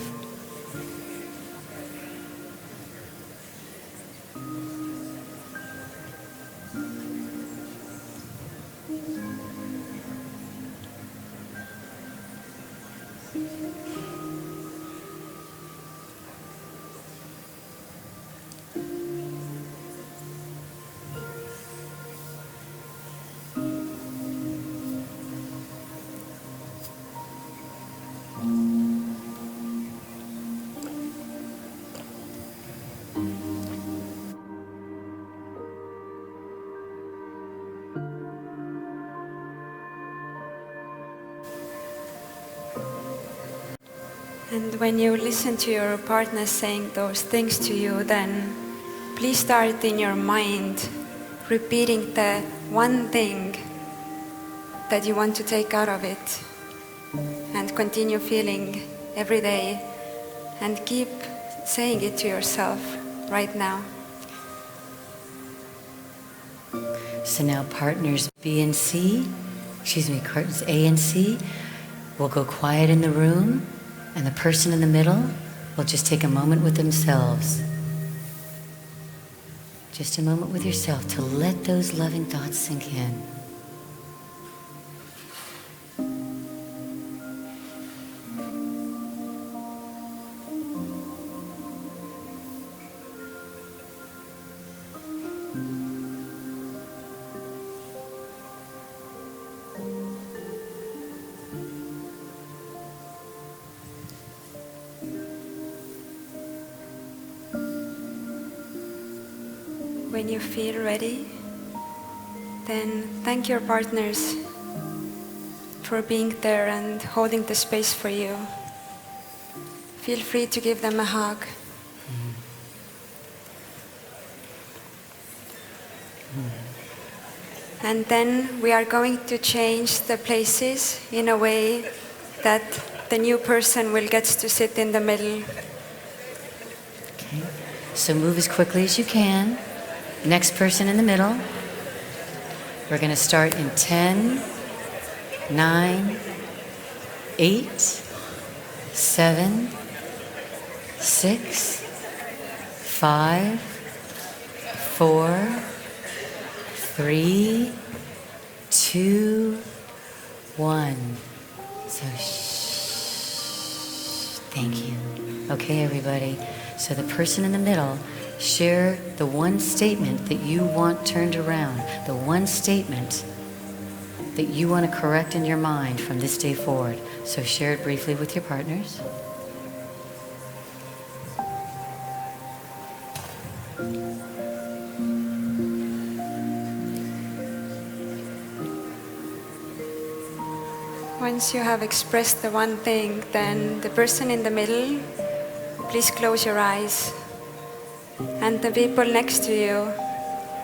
And when you listen to your partner saying those things to you, then please start in your mind repeating the one thing that you want to take out of it, and continue feeling every day, and keep saying it to yourself right now. So now partners B and C, partners A and C will go quiet in the room, and the person in the middle will just take a moment with themselves. Just a moment with yourself to let those loving thoughts sink in. When you feel ready, then thank your partners for being there and holding the space for you. Feel free to give them a hug. And then we are going to change the places in a way that the new person will get to sit in the middle. Okay. So move as quickly as you can. Next person in the middle. We're going to start in 10, 9, 8, 7, 6, 5, 4, 3, 2, 1. So shh. Thank you. Okay, everybody. So the person in the middle, share the one statement that you want turned around, the one statement that you want to correct in your mind from this day forward. So share it briefly with your partners. Once you have expressed the one thing, then the person in the middle, please close your eyes. And the people next to you,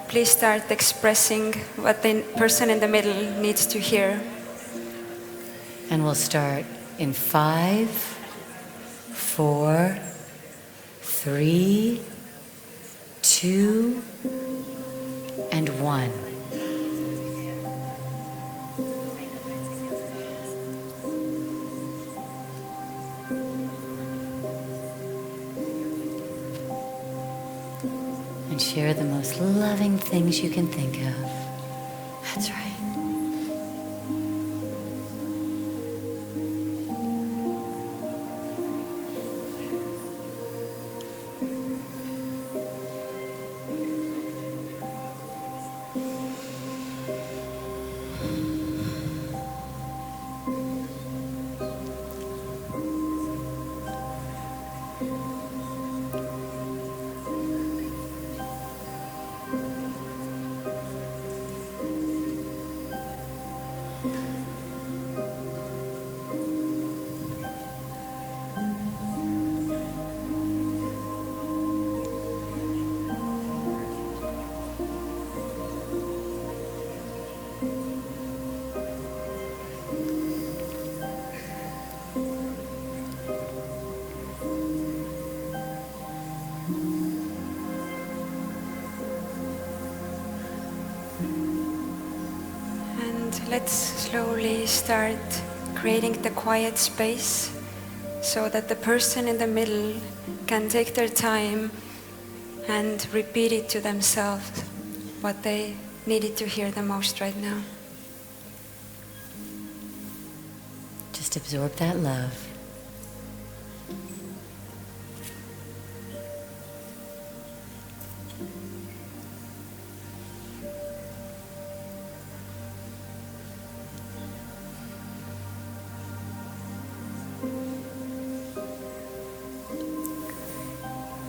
please start expressing what the person in the middle needs to hear. And we'll start in 5, 4, 3, 2, and 1. And share the most loving things you can think of. That's right. let's slowly start creating the quiet space so that the person in the middle can take their time and repeat it to themselves what they needed to hear the most right now. Just absorb that love.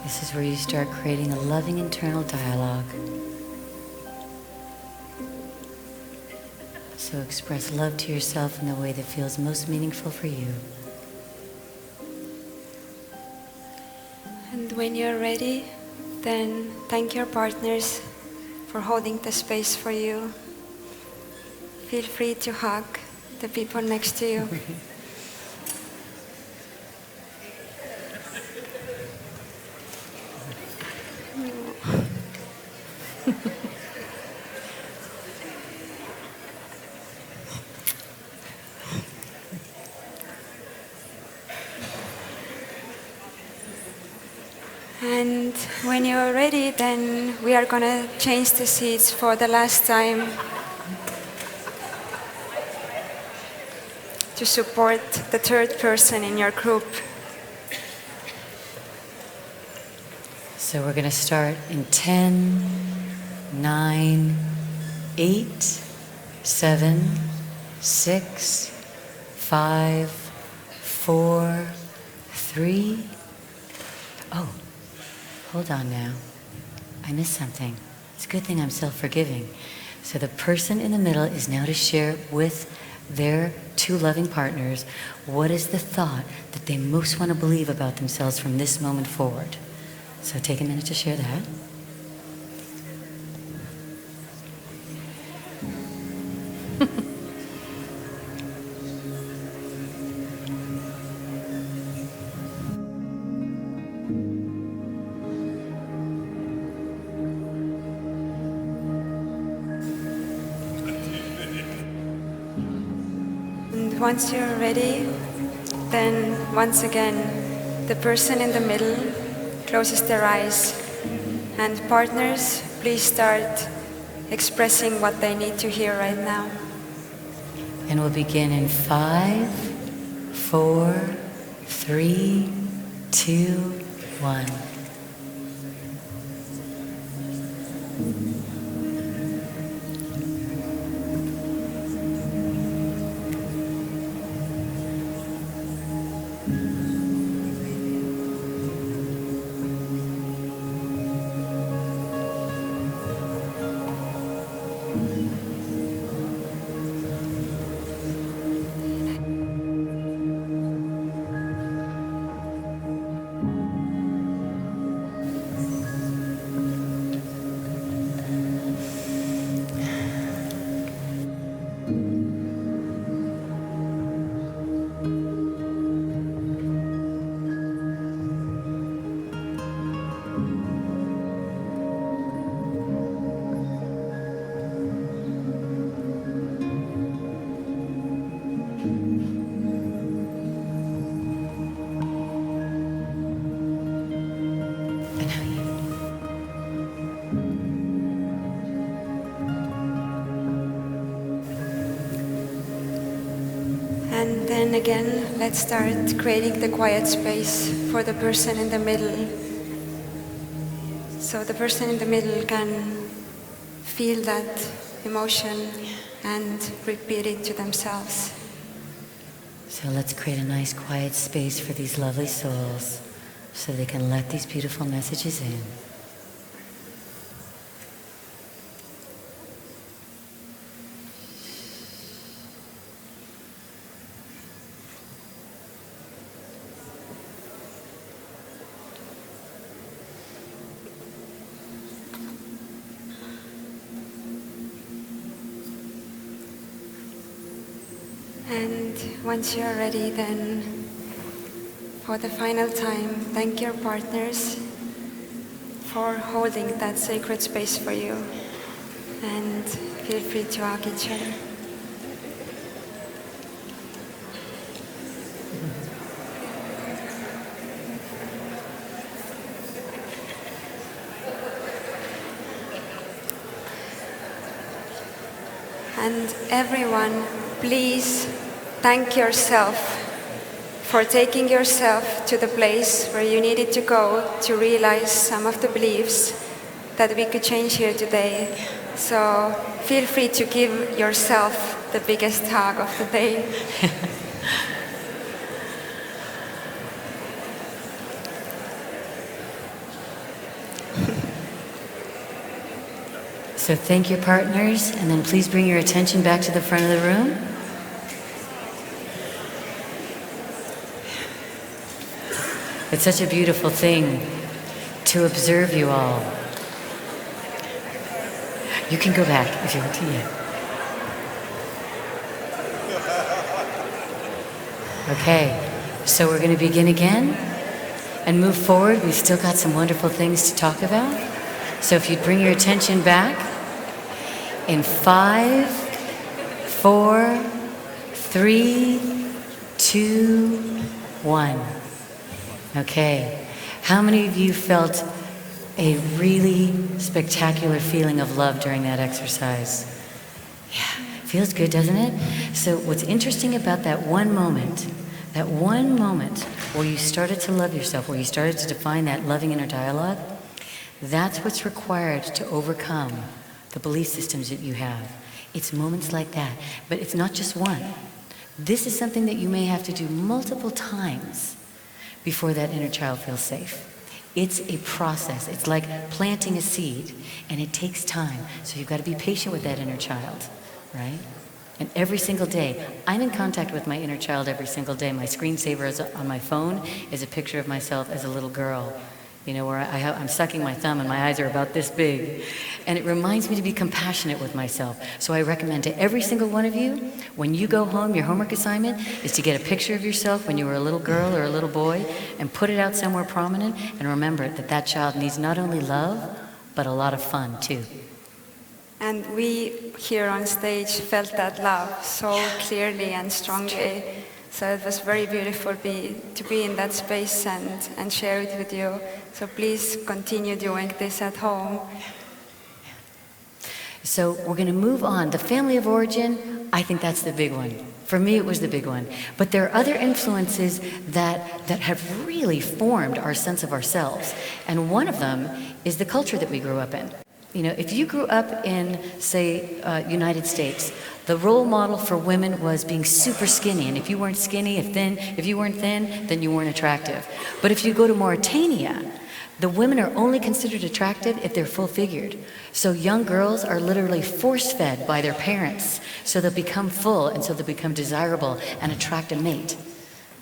This is where you start creating a loving internal dialogue. So express love to yourself in the way that feels most meaningful for you. And when you're ready, then thank your partners for holding the space for you. Feel free to hug the people next to you. And when you're ready, then we are going to change the seats for the last time to support the third person in your group. So we're going to start in 10, 9, 8, 7, 6, 5, 4, 3. Oh, hold on now. I missed something. It's a good thing I'm self-forgiving. So the person in the middle is now to share with their two loving partners what is the thought that they most want to believe about themselves from this moment forward. So take a minute to share that. And once you're ready, then once again, the person in the middle closes their eyes. And partners, please start expressing what they need to hear right now. And we'll begin in 5, 4, 3, 2, 1. And then again, let's start creating the quiet space for the person in the middle. So the person in the middle can feel that emotion and repeat it to themselves. So let's create a nice quiet space for these lovely souls so they can let these beautiful messages in. And once you're ready, then for the final time, thank your partners for holding that sacred space for you. And feel free to hug each other. And everyone, please thank yourself for taking yourself to the place where you needed to go to realize some of the beliefs that we could change here today. So feel free to give yourself the biggest hug of the day. So thank your partners, and then please bring your attention back to the front of the room. It's such a beautiful thing to observe you all. You can go back if you want to. Okay, so we're going to begin again and move forward. We've still got some wonderful things to talk about. So if you'd bring your attention back in 5, 4, 3, 2, 1. Okay, how many of you felt a really spectacular feeling of love during that exercise? Yeah, feels good, doesn't it? So what's interesting about that one moment where you started to love yourself, where you started to define that loving inner dialogue, that's what's required to overcome the belief systems that you have. It's moments like that, but it's not just one. This is something that you may have to do multiple times before that inner child feels safe. It's a process. It's like planting a seed, and it takes time. So you've got to be patient with that inner child, right? And every single day, I'm in contact with my inner child every single day. My screensaver on my phone is a picture of myself as a little girl, you know, where I'm sucking my thumb and my eyes are about this big. And it reminds me to be compassionate with myself. So I recommend to every single one of you, when you go home, your homework assignment is to get a picture of yourself when you were a little girl or a little boy and put it out somewhere prominent, and remember that that child needs not only love, but a lot of fun too. And we here on stage felt that love so clearly and strongly. So it was very beautiful to be in that space and share it with you. So please continue doing this at home. So we're going to move on. The family of origin, I think that's the big one. For me, it was the big one. But there are other influences that have really formed our sense of ourselves. And one of them is the culture that we grew up in. You know, if you grew up in, say, United States, the role model for women was being super skinny. And if you weren't skinny, if you weren't thin, then you weren't attractive. But if you go to Mauritania, the women are only considered attractive if they're full-figured. So young girls are literally force-fed by their parents. So they'll become full, and so they'll become desirable and attract a mate.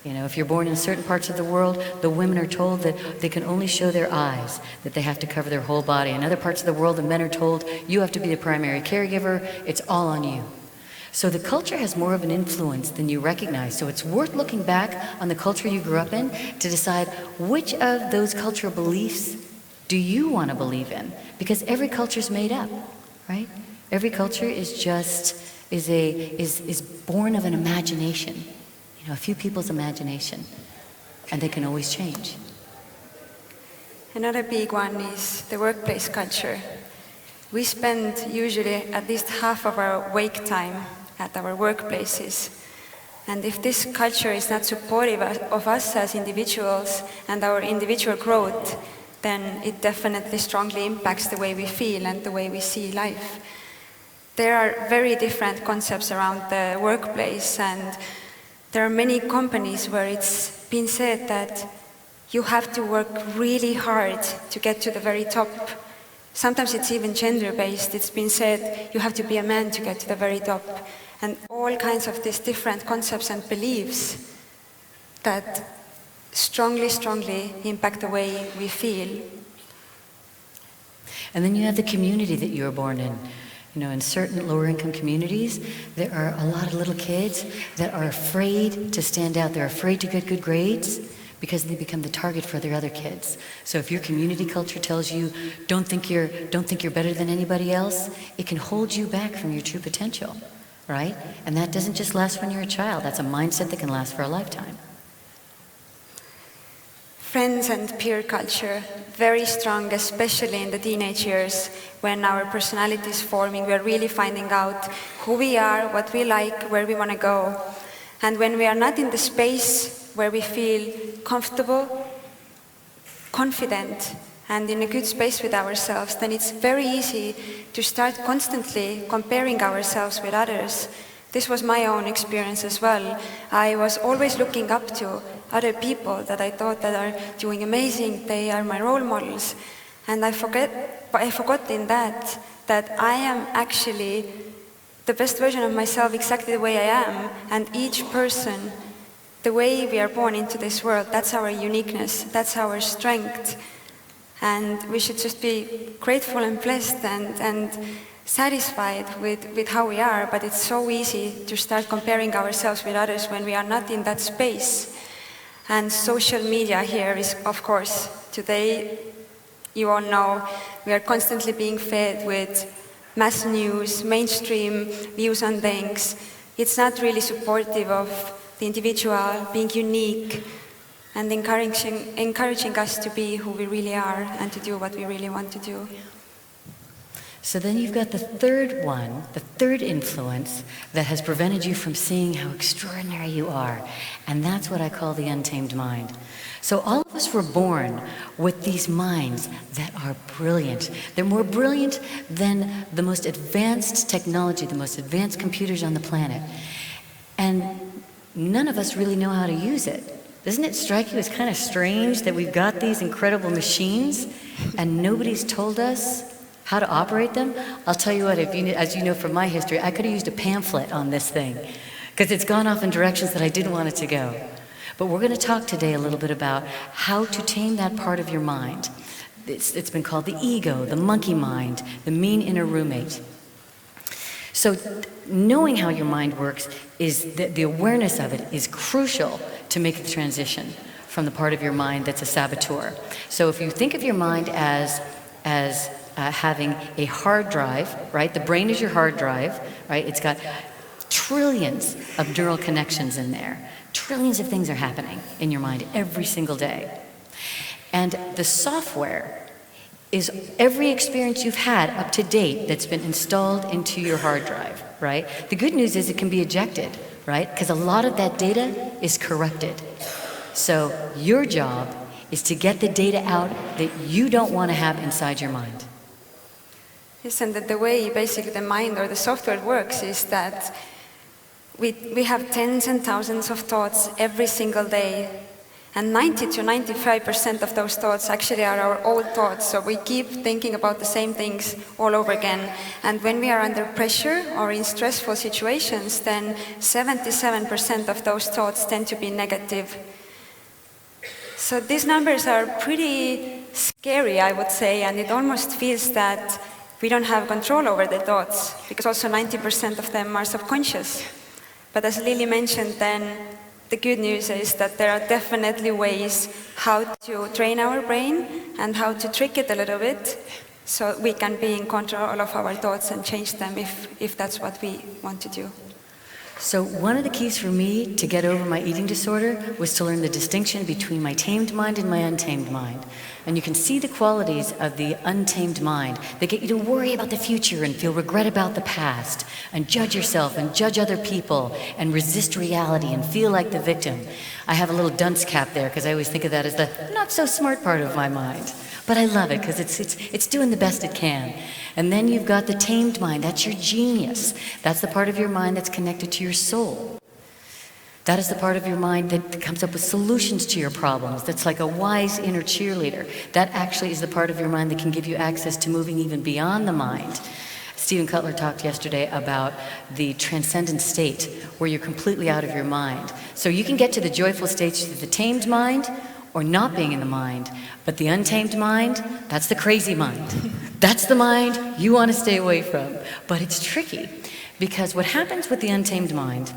You know, if you're born in certain parts of the world, the women are told that they can only show their eyes, that they have to cover their whole body. In other parts of the world, the men are told, you have to be the primary caregiver, it's all on you. So the culture has more of an influence than you recognize. So it's worth looking back on the culture you grew up in to decide which of those cultural beliefs do you want to believe in? Because every culture is made up, right? Every culture is born of an imagination. You know, a few people's imagination, and they can always change. Another big one is the workplace culture. We spend usually at least half of our wake time at our workplaces. And if this culture is not supportive of us as individuals and our individual growth, then it definitely strongly impacts the way we feel and the way we see life. There are very different concepts around the workplace, and there are many companies where it's been said that you have to work really hard to get to the very top. Sometimes it's even gender-based. It's been said you have to be a man to get to the very top. And all kinds of these different concepts and beliefs that strongly, strongly impact the way we feel. And then you have the community that you were born in. You know, in certain lower-income communities, there are a lot of little kids that are afraid to stand out. They're afraid to get good grades because they become the target for their other kids. So if your community culture tells you, don't think you're better than anybody else, it can hold you back from your true potential, right? And that doesn't just last when you're a child. That's a mindset that can last for a lifetime. Friends and peer culture. very strong, especially in the teenage years, when our personality is forming. We are really finding out who we are, what we like, where we want to go. And when we are not in the space where we feel comfortable, confident, and in a good space with ourselves, then it's very easy to start constantly comparing ourselves with others. This was my own experience as well. I was always looking up to other people that I thought that are doing amazing, they are my role models. And I forgot in that I am actually the best version of myself exactly the way I am, and each person, the way we are born into this world, that's our uniqueness, that's our strength. And we should just be grateful and blessed and satisfied with how we are, but it's so easy to start comparing ourselves with others when we are not in that space. And social media here is, of course, today, you all know, we are constantly being fed with mass news, mainstream views on things. It's not really supportive of the individual being unique and encouraging us to be who we really are and to do what we really want to do. So then you've got the third one, the third influence that has prevented you from seeing how extraordinary you are. And that's what I call the untamed mind. So all of us were born with these minds that are brilliant. They're more brilliant than the most advanced technology, the most advanced computers on the planet. And none of us really know how to use it. Doesn't it strike you as kind of strange that we've got these incredible machines and nobody's told us how to operate them? I'll tell you what, as you know from my history, I could have used a pamphlet on this thing because it's gone off in directions that I didn't want it to go. But we're going to talk today a little bit about how to tame that part of your mind. It's been called the ego, the monkey mind, the mean inner roommate. So knowing how your mind works is the awareness of it is crucial to make the transition from the part of your mind that's a saboteur. So if you think of your mind as having a hard drive, right? The brain is your hard drive, right? It's got trillions of neural connections in there. Trillions of things are happening in your mind every single day. And the software is every experience you've had up to date that's been installed into your hard drive, right? The good news is it can be ejected, right? Because a lot of that data is corrupted. So your job is to get the data out that you don't want to have inside your mind. Yes, and the way basically the mind or the software works is that we have tens and thousands of thoughts every single day. And 90 to 95% of those thoughts actually are our old thoughts. So we keep thinking about the same things all over again. And when we are under pressure or in stressful situations, then 77% of those thoughts tend to be negative. So these numbers are pretty scary, I would say, and it almost feels that we don't have control over the thoughts, because also 90% of them are subconscious. But as Lily mentioned, then the good news is that there are definitely ways how to train our brain and how to trick it a little bit so we can be in control of our thoughts and change them if that's what we want to do. So one of the keys for me to get over my eating disorder was to learn the distinction between my tamed mind and my untamed mind. And you can see the qualities of the untamed mind. They get you to worry about the future and feel regret about the past and judge yourself and judge other people and resist reality and feel like the victim. I have a little dunce cap there because I always think of that as the not so smart part of my mind. But I love it because it's doing the best it can. And then you've got the tamed mind. That's your genius. That's the part of your mind that's connected to your soul. That is the part of your mind that comes up with solutions to your problems. That's like a wise inner cheerleader. That actually is the part of your mind that can give you access to moving even beyond the mind. Stephen Cutler talked yesterday about the transcendent state where you're completely out of your mind. So you can get to the joyful states of the tamed mind or not being in the mind. But the untamed mind, that's the crazy mind. That's the mind you want to stay away from. But it's tricky because what happens with the untamed mind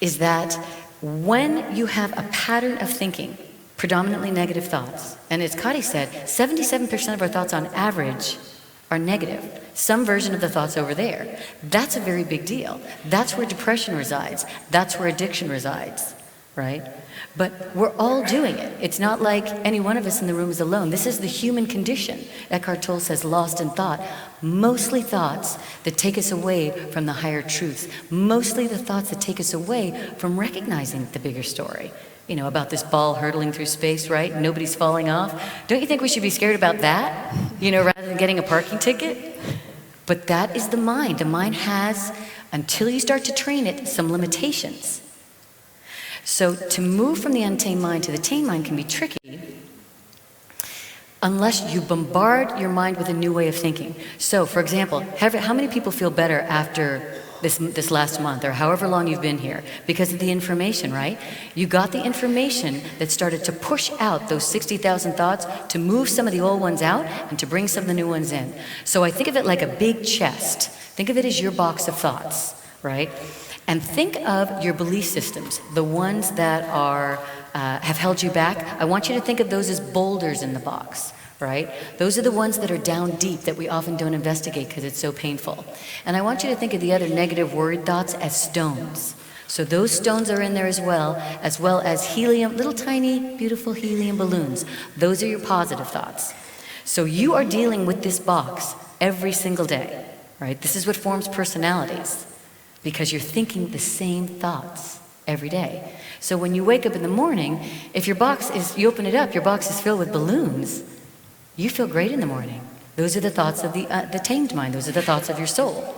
is that when you have a pattern of thinking, predominantly negative thoughts, and as Kadi said, 77% of our thoughts on average are negative. Some version of the thoughts over there. That's a very big deal. That's where depression resides. That's where addiction resides. right? But we're all doing it. It's not like any one of us in the room is alone. This is the human condition. Eckhart Tolle says, lost in thought. Mostly thoughts that take us away from the higher truths. Mostly the thoughts that take us away from recognizing the bigger story. You know, about this ball hurtling through space, right? Nobody's falling off. Don't you think we should be scared about that? You know, rather than getting a parking ticket? But that is the mind. The mind has, until you start to train it, some limitations. So to move from the untamed mind to the tamed mind can be tricky unless you bombard your mind with a new way of thinking. So, for example, how many people feel better after this last month or however long you've been here? Because of the information, right? You got the information that started to push out those 60,000 thoughts, to move some of the old ones out and to bring some of the new ones in. So I think of it like a big chest. Think of it as your box of thoughts, right? And think of your belief systems, the ones that are have held you back. I want you to think of those as boulders in the box, right? Those are the ones that are down deep that we often don't investigate because it's so painful. And I want you to think of the other negative worried thoughts as stones. So those stones are in there as well as helium, little tiny, beautiful helium balloons. Those are your positive thoughts. So you are dealing with this box every single day, right? This is what forms personalities, because you're thinking the same thoughts every day. So when you wake up in the morning, if your box is, you open it up, your box is filled with balloons, you feel great in the morning. Those are the thoughts of the tamed mind. Those are the thoughts of your soul.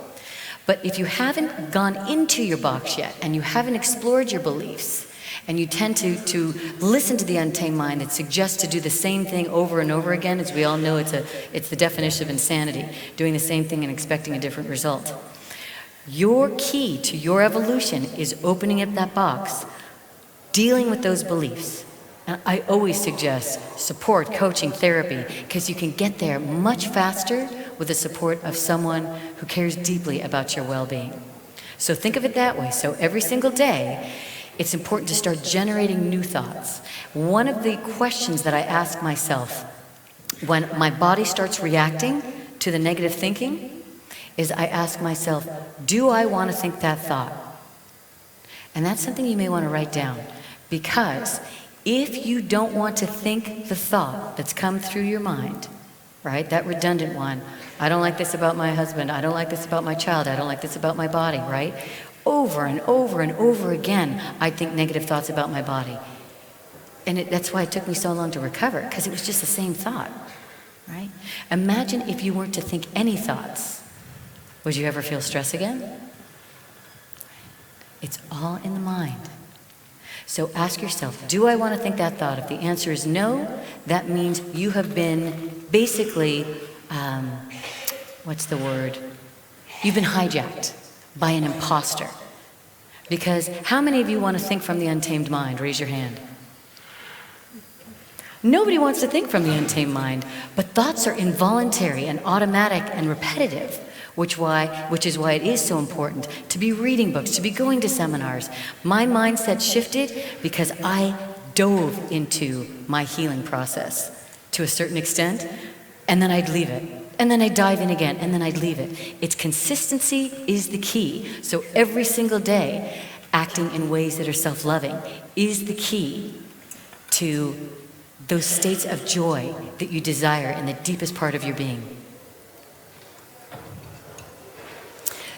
But if you haven't gone into your box yet, and you haven't explored your beliefs, and you tend to listen to the untamed mind that suggests to do the same thing over and over again, as we all know, it's the definition of insanity, doing the same thing and expecting a different result. Your key to your evolution is opening up that box, dealing with those beliefs. And I always suggest support, coaching, therapy, because you can get there much faster with the support of someone who cares deeply about your well-being. So think of it that way. So every single day, it's important to start generating new thoughts. One of the questions that I ask myself when my body starts reacting to the negative thinking is I ask myself, do I want to think that thought? And that's something you may want to write down, because if you don't want to think the thought that's come through your mind, right, that redundant one, I don't like this about my husband, I don't like this about my child, I don't like this about my body, right? Over and over and over again, I think negative thoughts about my body. And that's why it took me so long to recover, because it was just the same thought, right? Imagine if you weren't to think any thoughts. Would you ever feel stress again? It's all in the mind. So ask yourself, do I want to think that thought? If the answer is no, that means you have been basically, what's the word? You've been hijacked by an imposter. Because how many of you want to think from the untamed mind? Raise your hand. Nobody wants to think from the untamed mind, but thoughts are involuntary and automatic and repetitive. Which is why it is so important to be reading books, to be going to seminars. My mindset shifted because I dove into my healing process to a certain extent, and then I'd leave it. And then I'd dive in again, and then I'd leave it. It's consistency is the key. So every single day, acting in ways that are self-loving is the key to those states of joy that you desire in the deepest part of your being.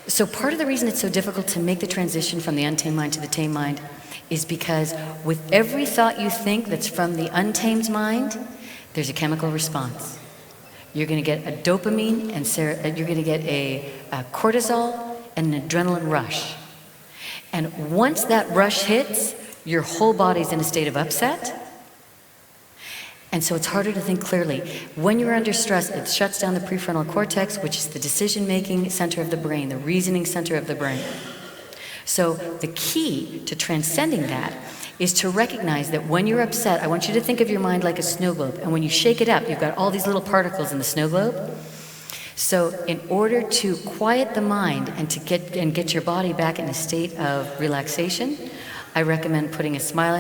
So part of the reason it's so difficult to make the transition from the untamed mind to the tamed mind is because with every thought you think that's from the untamed mind, there's a chemical response. You're going to get a dopamine and you're going to get a cortisol and an adrenaline rush. And once that rush hits, your whole body's in a state of upset. And so it's harder to think clearly. When you're under stress, it shuts down the prefrontal cortex, which is the decision-making center of the brain, the reasoning center of the brain. So the key to transcending that is to recognize that when you're upset, I want you to think of your mind like a snow globe. And when you shake it up, you've got all these little particles in the snow globe. So in order to quiet the mind and to get your body back in a state of relaxation, I recommend putting a smile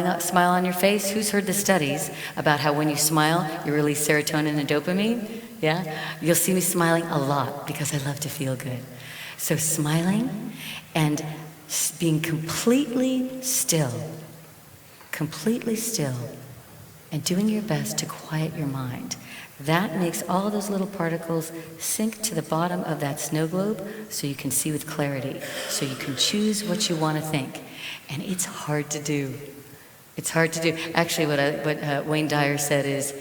on your face. Who's heard the studies about how when you smile, you release serotonin and dopamine? Yeah? You'll see me smiling a lot because I love to feel good. So smiling and being completely still completely still, and doing your best to quiet your mind. That makes all those little particles sink to the bottom of that snow globe so you can see with clarity, so you can choose what you want to think. And it's hard to do. It's hard to do. Actually, what Wayne Dyer said is,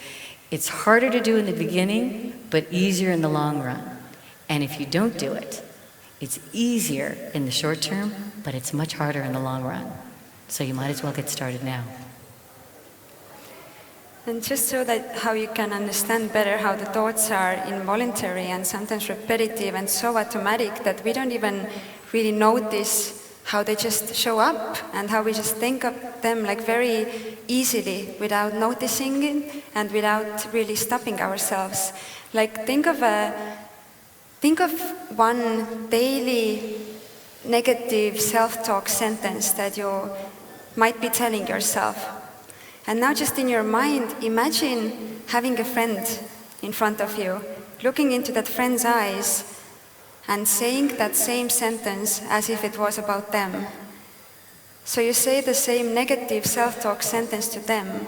it's harder to do in the beginning, but easier in the long run. And if you don't do it, it's easier in the short term, but it's much harder in the long run. So you might as well get started now. And just so that how you can understand better how the thoughts are involuntary and sometimes repetitive and so automatic that we don't even really notice how they just show up and how we just think of them like very easily without noticing it and without really stopping ourselves. Like think of one daily negative self-talk sentence that you might be telling yourself. And now just in your mind, imagine having a friend in front of you, looking into that friend's eyes and saying that same sentence as if it was about them. So you say the same negative self-talk sentence to them.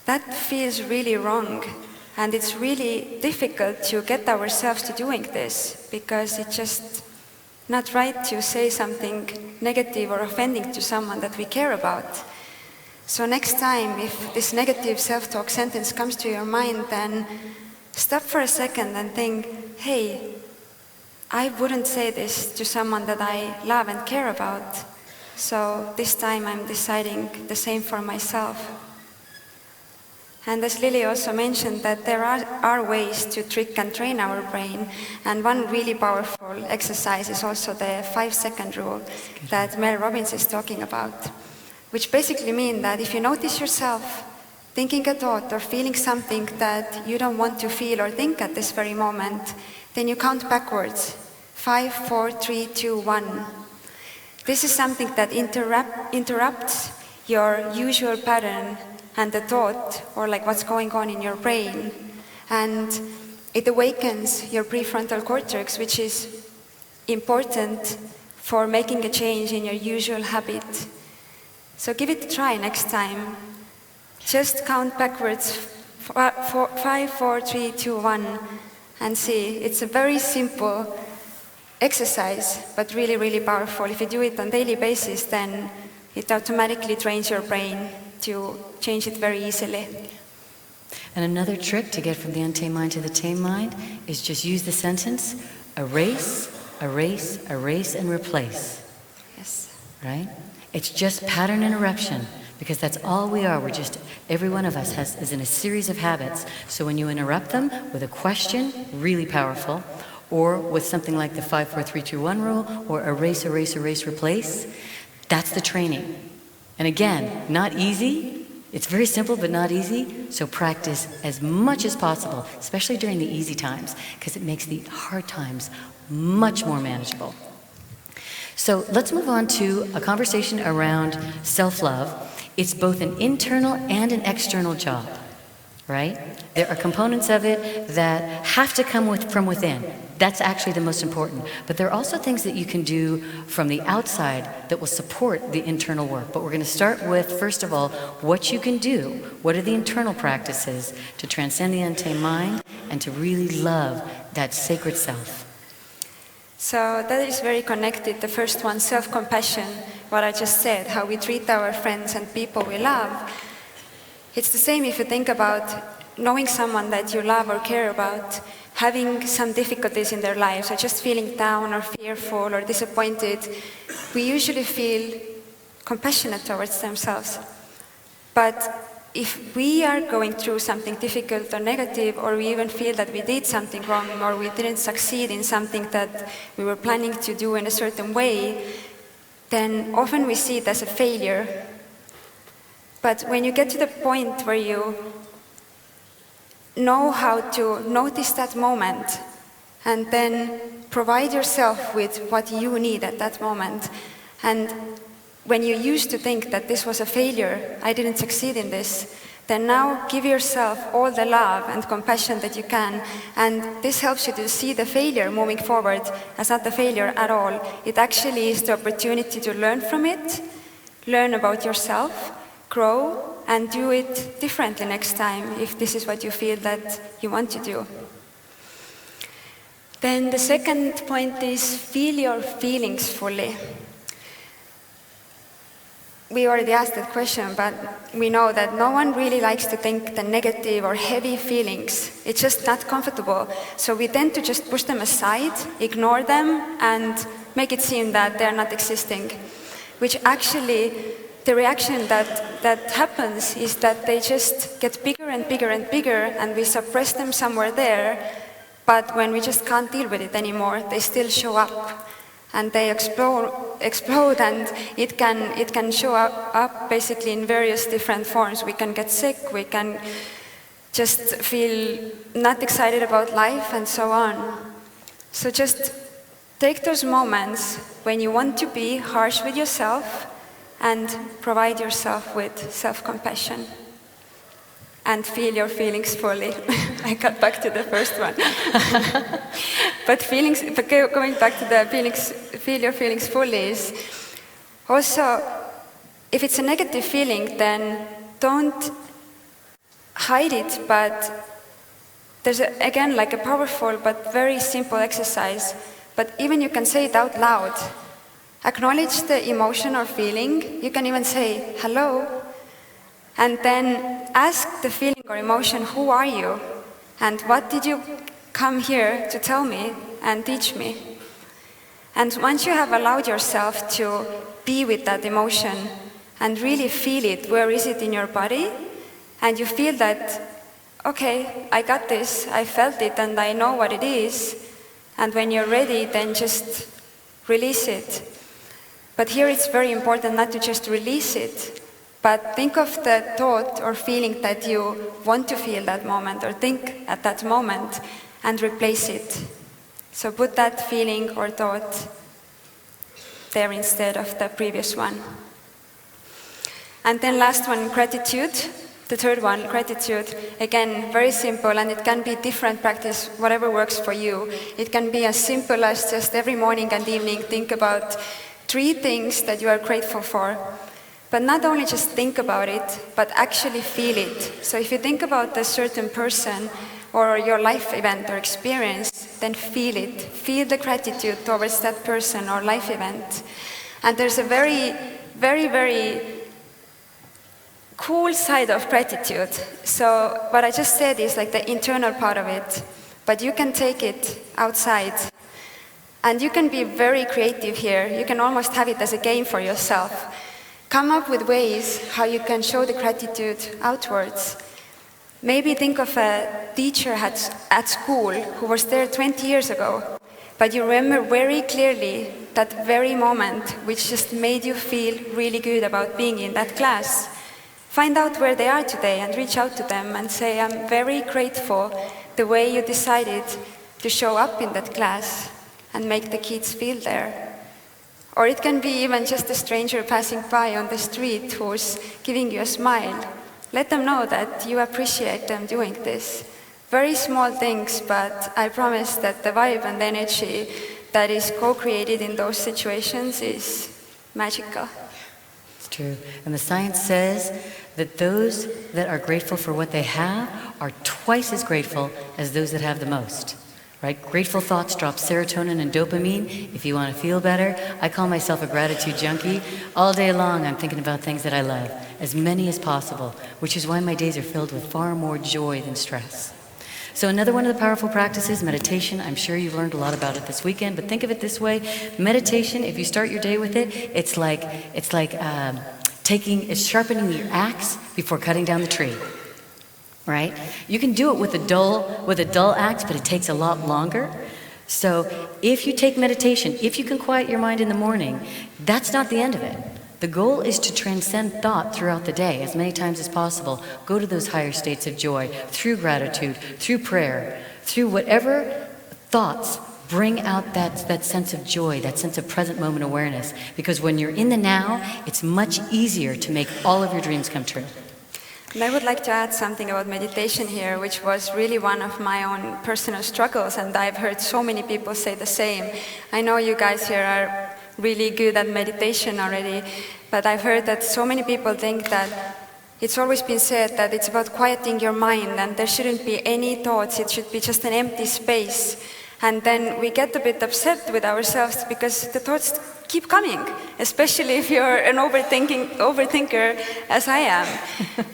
That feels really wrong. And it's really difficult to get ourselves to doing this because it's just not right to say something negative or offending to someone that we care about. So next time, if this negative self-talk sentence comes to your mind, then stop for a second and think, hey, I wouldn't say this to someone that I love and care about. So this time I'm deciding the same for myself. And as Lily also mentioned, that there are ways to trick and train our brain. And one really powerful exercise is also the 5-second rule that Mel Robbins is talking about, which basically means that if you notice yourself thinking a thought or feeling something that you don't want to feel or think at this very moment, then you count backwards. 5, 4, 3, 2, 1. This is something that interrupts your usual pattern and the thought, or like what's going on in your brain. And it awakens your prefrontal cortex, which is important for making a change in your usual habit. So give it a try next time. Just count backwards, 5, 4, 3, 2, 1, and see. It's a very simple exercise, but really, really powerful. If you do it on a daily basis, then it automatically trains your brain to change it very easily. And another trick to get from the untamed mind to the tamed mind is just use the sentence, erase, erase, erase, and replace. Yes. Right? It's just pattern interruption, because that's all we are. We're just, every one of us is in a series of habits. So when you interrupt them with a question, really powerful, or with something like the 5, 4, 3, 2, 1 rule, or erase, erase, erase, replace, that's the training. And again, not easy. It's very simple, but not easy. So practice as much as possible, especially during the easy times, because it makes the hard times much more manageable. So let's move on to a conversation around self-love. It's both an internal and an external job, right? There are components of it that have to come from within. That's actually the most important. But there are also things that you can do from the outside that will support the internal work. But we're going to start with, first of all, what you can do. What are the internal practices to transcend the untamed mind and to really love that sacred self? So that is very connected. The first one, self-compassion, what I just said, how we treat our friends and people we love. It's the same if you think about knowing someone that you love or care about, having some difficulties in their lives, or just feeling down or fearful or disappointed. We usually feel compassionate towards themselves. But if we are going through something difficult or negative, or we even feel that we did something wrong, or we didn't succeed in something that we were planning to do in a certain way, then often we see it as a failure. But when you get to the point where you know how to notice that moment and then provide yourself with what you need at that moment, and when you used to think that this was a failure, I didn't succeed in this, then now give yourself all the love and compassion that you can. And this helps you to see the failure moving forward as not a failure at all. It actually is the opportunity to learn from it, learn about yourself, grow, and do it differently next time if this is what you feel that you want to do. Then the second point is feel your feelings fully. We already asked that question, but we know that no one really likes to think the negative or heavy feelings. It's just not comfortable. So we tend to just push them aside, ignore them, and make it seem that they're not existing. Which actually, the reaction that happens is that they just get bigger and bigger and bigger, and we suppress them somewhere there. But when we just can't deal with it anymore, they still show up. And they explode, and it can show up basically in various different forms. We can get sick, we can just feel not excited about life, and so on. So just take those moments when you want to be harsh with yourself and provide yourself with self-compassion. And feel your feelings fully. I got back to the first one. But going back to the feelings, feel your feelings fully is also, if it's a negative feeling, then don't hide it, but there's again like a powerful but very simple exercise, but even you can say it out loud. Acknowledge the emotion or feeling. You can even say, hello. And then ask the feeling or emotion, who are you? And what did you come here to tell me and teach me? And once you have allowed yourself to be with that emotion and really feel it, where is it in your body? And you feel that, okay, I got this, I felt it, and I know what it is. And when you're ready, then just release it. But here it's very important not to just release it, but think of the thought or feeling that you want to feel that moment or think at that moment and replace it. So put that feeling or thought there instead of the previous one. And then last one, gratitude. The third one, gratitude. Again, very simple, and it can be different practice, whatever works for you. It can be as simple as just every morning and evening think about 3 things that you are grateful for. But not only just think about it, but actually feel it. So if you think about a certain person or your life event or experience, then feel it. Feel the gratitude towards that person or life event. And there's a very, very, very cool side of gratitude. So what I just said is like the internal part of it, but you can take it outside. And you can be very creative here. You can almost have it as a game for yourself. Come up with ways how you can show the gratitude outwards. Maybe think of a teacher at school who was there 20 years ago, but you remember very clearly that very moment which just made you feel really good about being in that class. Find out where they are today and reach out to them and say, I'm very grateful the way you decided to show up in that class and make the kids feel there. Or it can be even just a stranger passing by on the street who's giving you a smile. Let them know that you appreciate them doing this. Very small things, but I promise that the vibe and the energy that is co-created in those situations is magical. It's true. And the science says that those that are grateful for what they have are twice as grateful as those that have the most. Right? Grateful thoughts drop serotonin and dopamine. If you want to feel better, I call myself a gratitude junkie. All day long, I'm thinking about things that I love, as many as possible, which is why my days are filled with far more joy than stress. So another one of the powerful practices, meditation. I'm sure you've learned a lot about it this weekend, but think of it this way. Meditation, if you start your day with it, it's like sharpening your axe before cutting down the tree. Right? You can do it with a dull axe, but it takes a lot longer. So if you take meditation, if you can quiet your mind in the morning, that's not the end of it. The goal is to transcend thought throughout the day as many times as possible. Go to those higher states of joy through gratitude, through prayer, through whatever thoughts bring out that sense of joy, that sense of present moment awareness. Because when you're in the now, it's much easier to make all of your dreams come true. And I would like to add something about meditation here, which was really one of my own personal struggles, and I've heard so many people say the same. I know you guys here are really good at meditation already, but I've heard that so many people think that it's always been said that it's about quieting your mind and there shouldn't be any thoughts, it should be just an empty space. And then we get a bit upset with ourselves because the thoughts keep coming, especially if you're an overthinker as I am.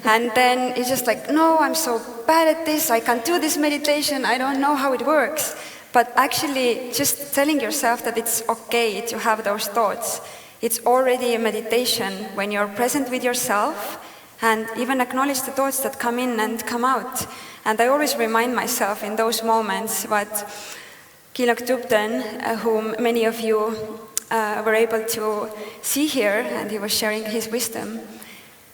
And then it's just like, no, I'm so bad at this, I can't do this meditation, I don't know how it works. But actually just telling yourself that it's okay to have those thoughts, it's already a meditation when you're present with yourself and even acknowledge the thoughts that come in and come out. And I always remind myself in those moments what Kilok Tupten, whom many of you were able to see here, and he was sharing his wisdom,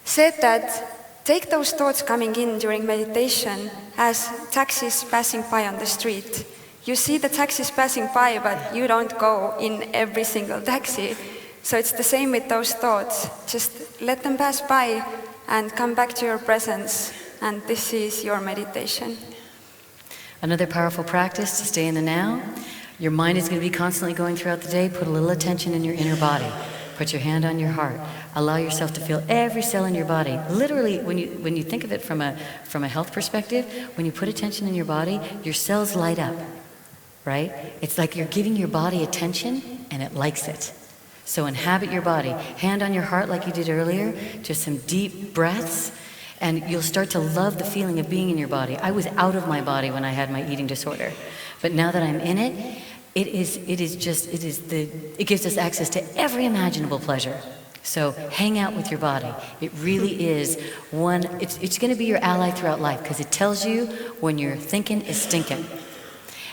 said that take those thoughts coming in during meditation as taxis passing by on the street. You see the taxis passing by, but you don't go in every single taxi. So it's the same with those thoughts. Just let them pass by and come back to your presence, and this is your meditation. Another powerful practice to stay in the now. Your mind is going to be constantly going throughout the day. Put a little attention in your inner body. Put your hand on your heart. Allow yourself to feel every cell in your body. Literally, when you think of it from a health perspective, when you put attention in your body, your cells light up, right? It's like you're giving your body attention and it likes it. So inhabit your body. Hand on your heart like you did earlier. Just some deep breaths. And you'll start to love the feeling of being in your body. I was out of my body when I had my eating disorder. But now that I'm in it, it gives us access to every imaginable pleasure. So hang out with your body. It really is it's going to be your ally throughout life because it tells you when your thinking is stinking.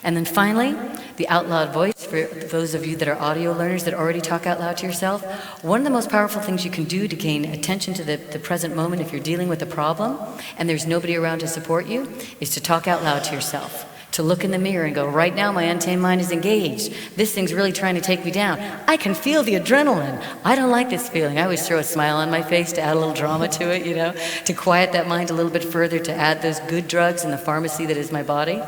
And then finally, the out loud voice, for those of you that are audio learners that already talk out loud to yourself, one of the most powerful things you can do to gain attention to the present moment if you're dealing with a problem and there's nobody around to support you, is to talk out loud to yourself. To look in the mirror and go, right now my untamed mind is engaged. This thing's really trying to take me down. I can feel the adrenaline. I don't like this feeling. I always throw a smile on my face to add a little drama to it, to quiet that mind a little bit further, to add those good drugs in the pharmacy that is my body.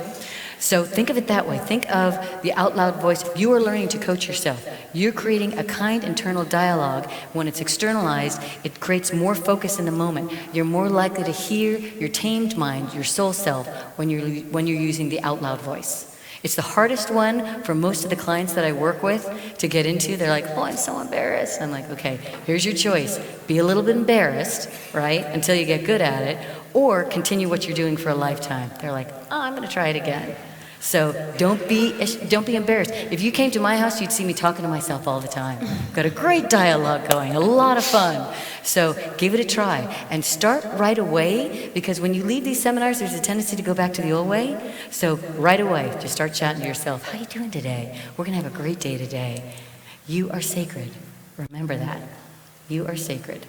So think of it that way. Think of the out loud voice. You are learning to coach yourself. You're creating a kind internal dialogue. When it's externalized, it creates more focus in the moment. You're more likely to hear your tamed mind, your soul self, when you're using the out loud voice. It's the hardest one for most of the clients that I work with to get into. They're like, oh, I'm so embarrassed. I'm like, okay, here's your choice. Be a little bit embarrassed, right, until you get good at it, or continue what you're doing for a lifetime. They're like, oh, I'm going to try it again. So don't be embarrassed. If you came to my house, you'd see me talking to myself all the time. Got a great dialogue going, a lot of fun. So give it a try and start right away, because when you leave these seminars, there's a tendency to go back to the old way. So right away, just start chatting to yourself. How you doing today? We're going to have a great day today. You are sacred. Remember that. You are sacred.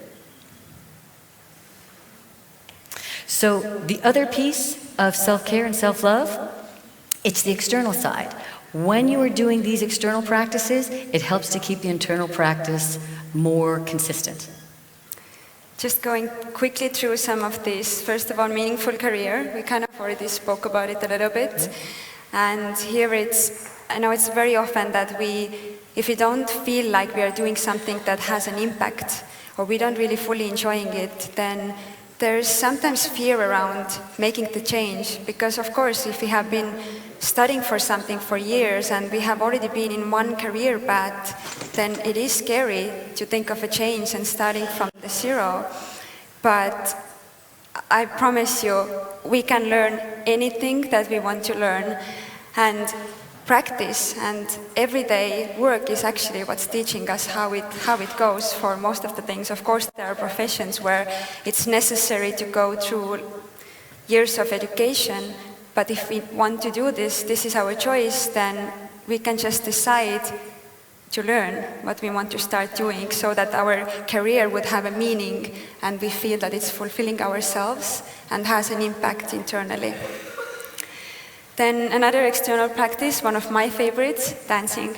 So the other piece of self-care and self-love, it's the external side. When you are doing these external practices, it helps to keep the internal practice more consistent. Just going quickly through some of these. First of all, meaningful career. We kind of already spoke about it a little bit. And here I know it's very often that if we don't feel like we are doing something that has an impact, or we don't really fully enjoying it, then there's sometimes fear around making the change, because of course if we have been studying for something for years and we have already been in one career path, then it is scary to think of a change and starting from the zero. But I promise you, we can learn anything that we want to learn, and practice and everyday work is actually what's teaching us how it goes for most of the things. Of course, there are professions where it's necessary to go through years of education, but if we want to do this is our choice, then we can just decide to learn what we want to start doing so that our career would have a meaning and we feel that it's fulfilling ourselves and has an impact internally. Then another external practice, one of my favorites, dancing.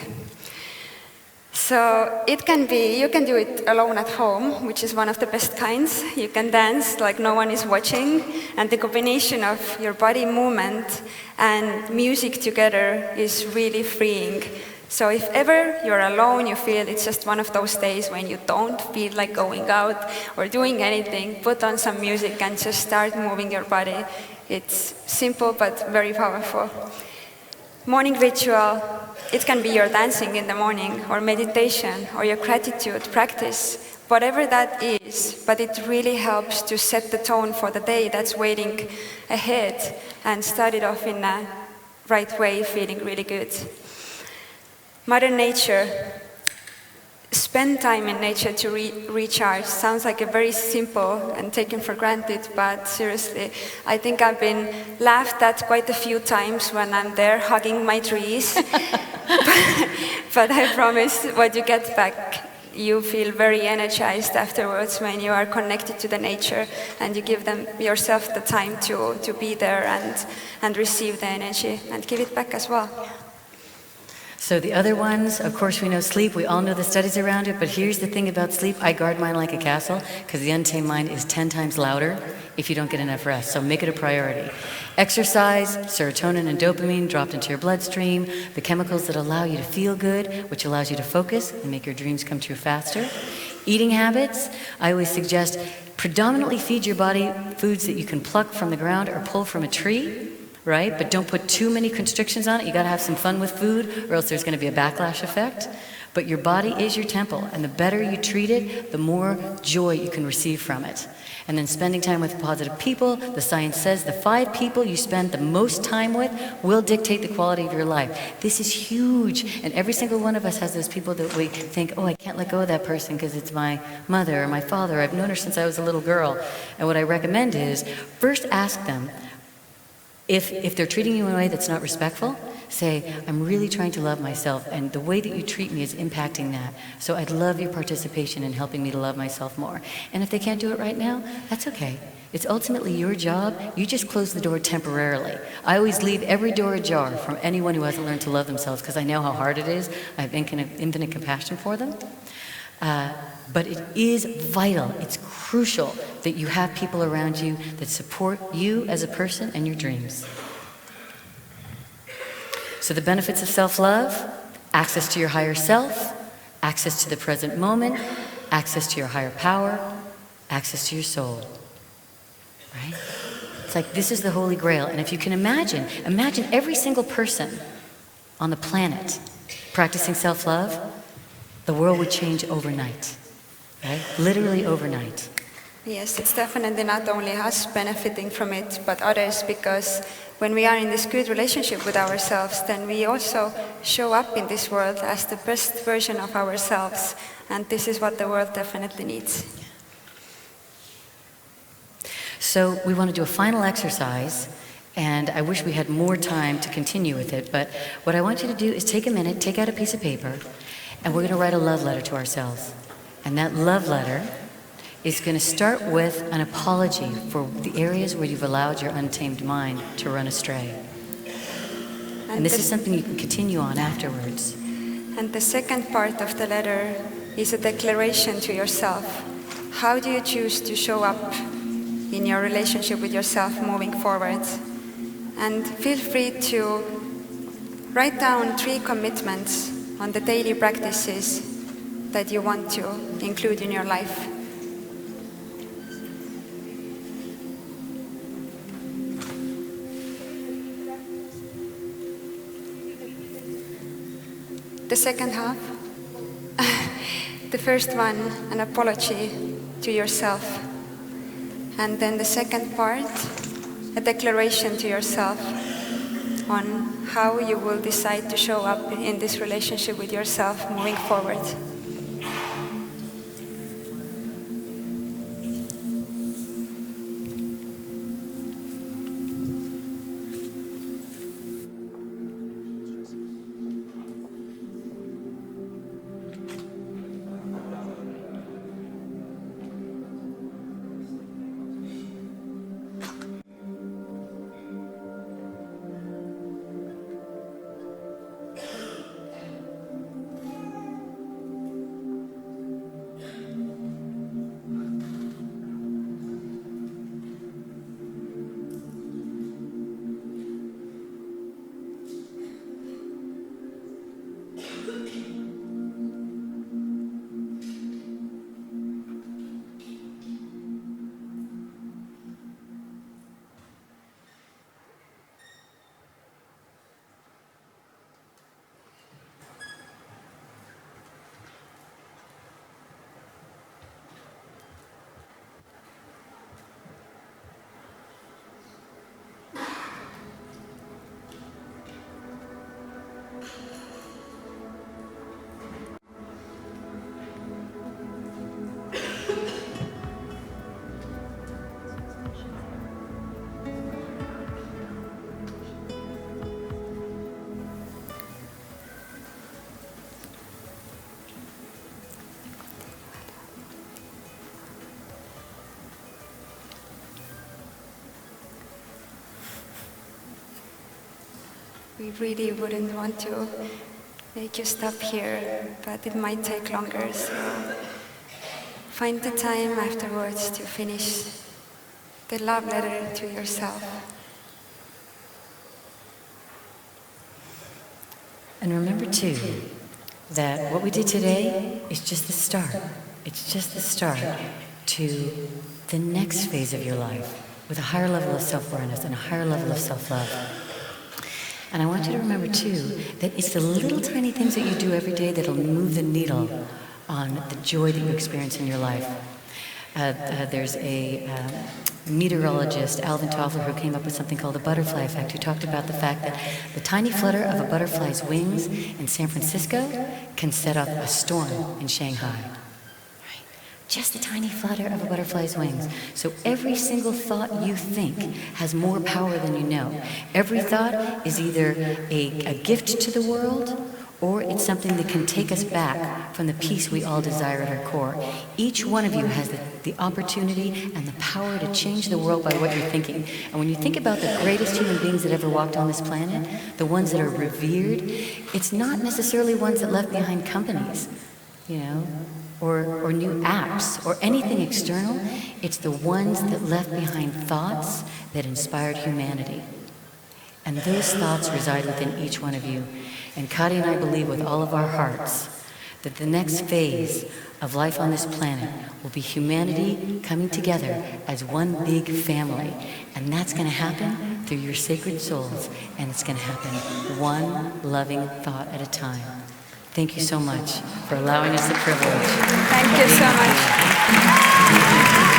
So it can be, you can do it alone at home, which is one of the best kinds. You can dance like no one is watching, and the combination of your body movement and music together is really freeing. So if ever you're alone, you feel it's just one of those days when you don't feel like going out or doing anything, put on some music and just start moving your body. It's simple but very powerful. Morning ritual, it can be your dancing in the morning or meditation or your gratitude practice, whatever that is, but it really helps to set the tone for the day that's waiting ahead and start it off in a right way, feeling really good. Mother Nature, spend time in nature to recharge. Sounds like a very simple and taken for granted, but seriously, I think I've been laughed at quite a few times when I'm there hugging my trees. But I promise what you get back, you feel very energized afterwards when you are connected to the nature and you give yourself the time to be there and receive the energy and give it back as well. So the other ones, of course, we know sleep. We all know the studies around it. But here's the thing about sleep. I guard mine like a castle because the untamed mind is 10 times louder if you don't get enough rest. So make it a priority. Exercise, serotonin and dopamine dropped into your bloodstream, the chemicals that allow you to feel good, which allows you to focus and make your dreams come true faster. Eating habits, I always suggest predominantly feed your body foods that you can pluck from the ground or pull from a tree. Right? But don't put too many constrictions on it. You got to have some fun with food or else there's going to be a backlash effect. But your body is your temple, and the better you treat it, the more joy you can receive from it. And then spending time with positive people, the science says the 5 people you spend the most time with will dictate the quality of your life. This is huge, and every single one of us has those people that we think, oh, I can't let go of that person because it's my mother or my father. I've known her since I was a little girl. And what I recommend is first ask them, if they're treating you in a way that's not respectful, say, I'm really trying to love myself, and the way that you treat me is impacting that. So I'd love your participation in helping me to love myself more. And if they can't do it right now, that's okay. It's ultimately your job. You just close the door temporarily. I always leave every door ajar from anyone who hasn't learned to love themselves because I know how hard it is. I have infinite compassion for them. But it is vital, it's crucial that you have people around you that support you as a person and your dreams. So the benefits of self-love, access to your higher self, access to the present moment, access to your higher power, access to your soul. Right? It's like this is the Holy Grail. And if you can imagine every single person on the planet practicing self-love, the world would change overnight. Right? Literally overnight. Yes, it's definitely not only us benefiting from it, but others, because when we are in this good relationship with ourselves, then we also show up in this world as the best version of ourselves, and this is what the world definitely needs. So we want to do a final exercise, and I wish we had more time to continue with it, but what I want you to do is take a minute, take out a piece of paper, and we're going to write a love letter to ourselves. And that love letter is going to start with an apology for the areas where you've allowed your untamed mind to run astray. And this is something you can continue on afterwards. And the second part of the letter is a declaration to yourself. How do you choose to show up in your relationship with yourself moving forward? And feel free to write down 3 commitments on the daily practices that you want to include in your life. The second half, the first one, an apology to yourself. And then the second part, a declaration to yourself on how you will decide to show up in this relationship with yourself moving forward. we really wouldn't want to make you stop here, but it might take longer, so find the time afterwards to finish the love letter to yourself. And remember too, that what we did today is just the start. It's just the start to the next phase of your life with a higher level of self-awareness and a higher level of self-love. And I want you to remember too, that it's the little tiny things that you do every day that'll move the needle on the joy that you experience in your life. There's a meteorologist, Alvin Toffler, who came up with something called the butterfly effect, who talked about the fact that the tiny flutter of a butterfly's wings in San Francisco can set off a storm in Shanghai. Right? Just the tiny flutter of a butterfly's wings. So every single thought you think has more power than you know. Every thought is either a gift to the world, or it's something that can take us back from the peace we all desire at our core. Each one of you has the opportunity and the power to change the world by what you're thinking. And when you think about the greatest human beings that ever walked on this planet, the ones that are revered, it's not necessarily ones that left behind companies, you know, or new apps, or anything external. It's the ones that left behind thoughts that inspired humanity. And those thoughts reside within each one of you. And Kadi and I believe with all of our hearts that the next phase of life on this planet will be humanity coming together as one big family. And that's going to happen through your sacred souls. And it's going to happen one loving thought at a time. Thank you so much for allowing us the privilege. Thank you so much.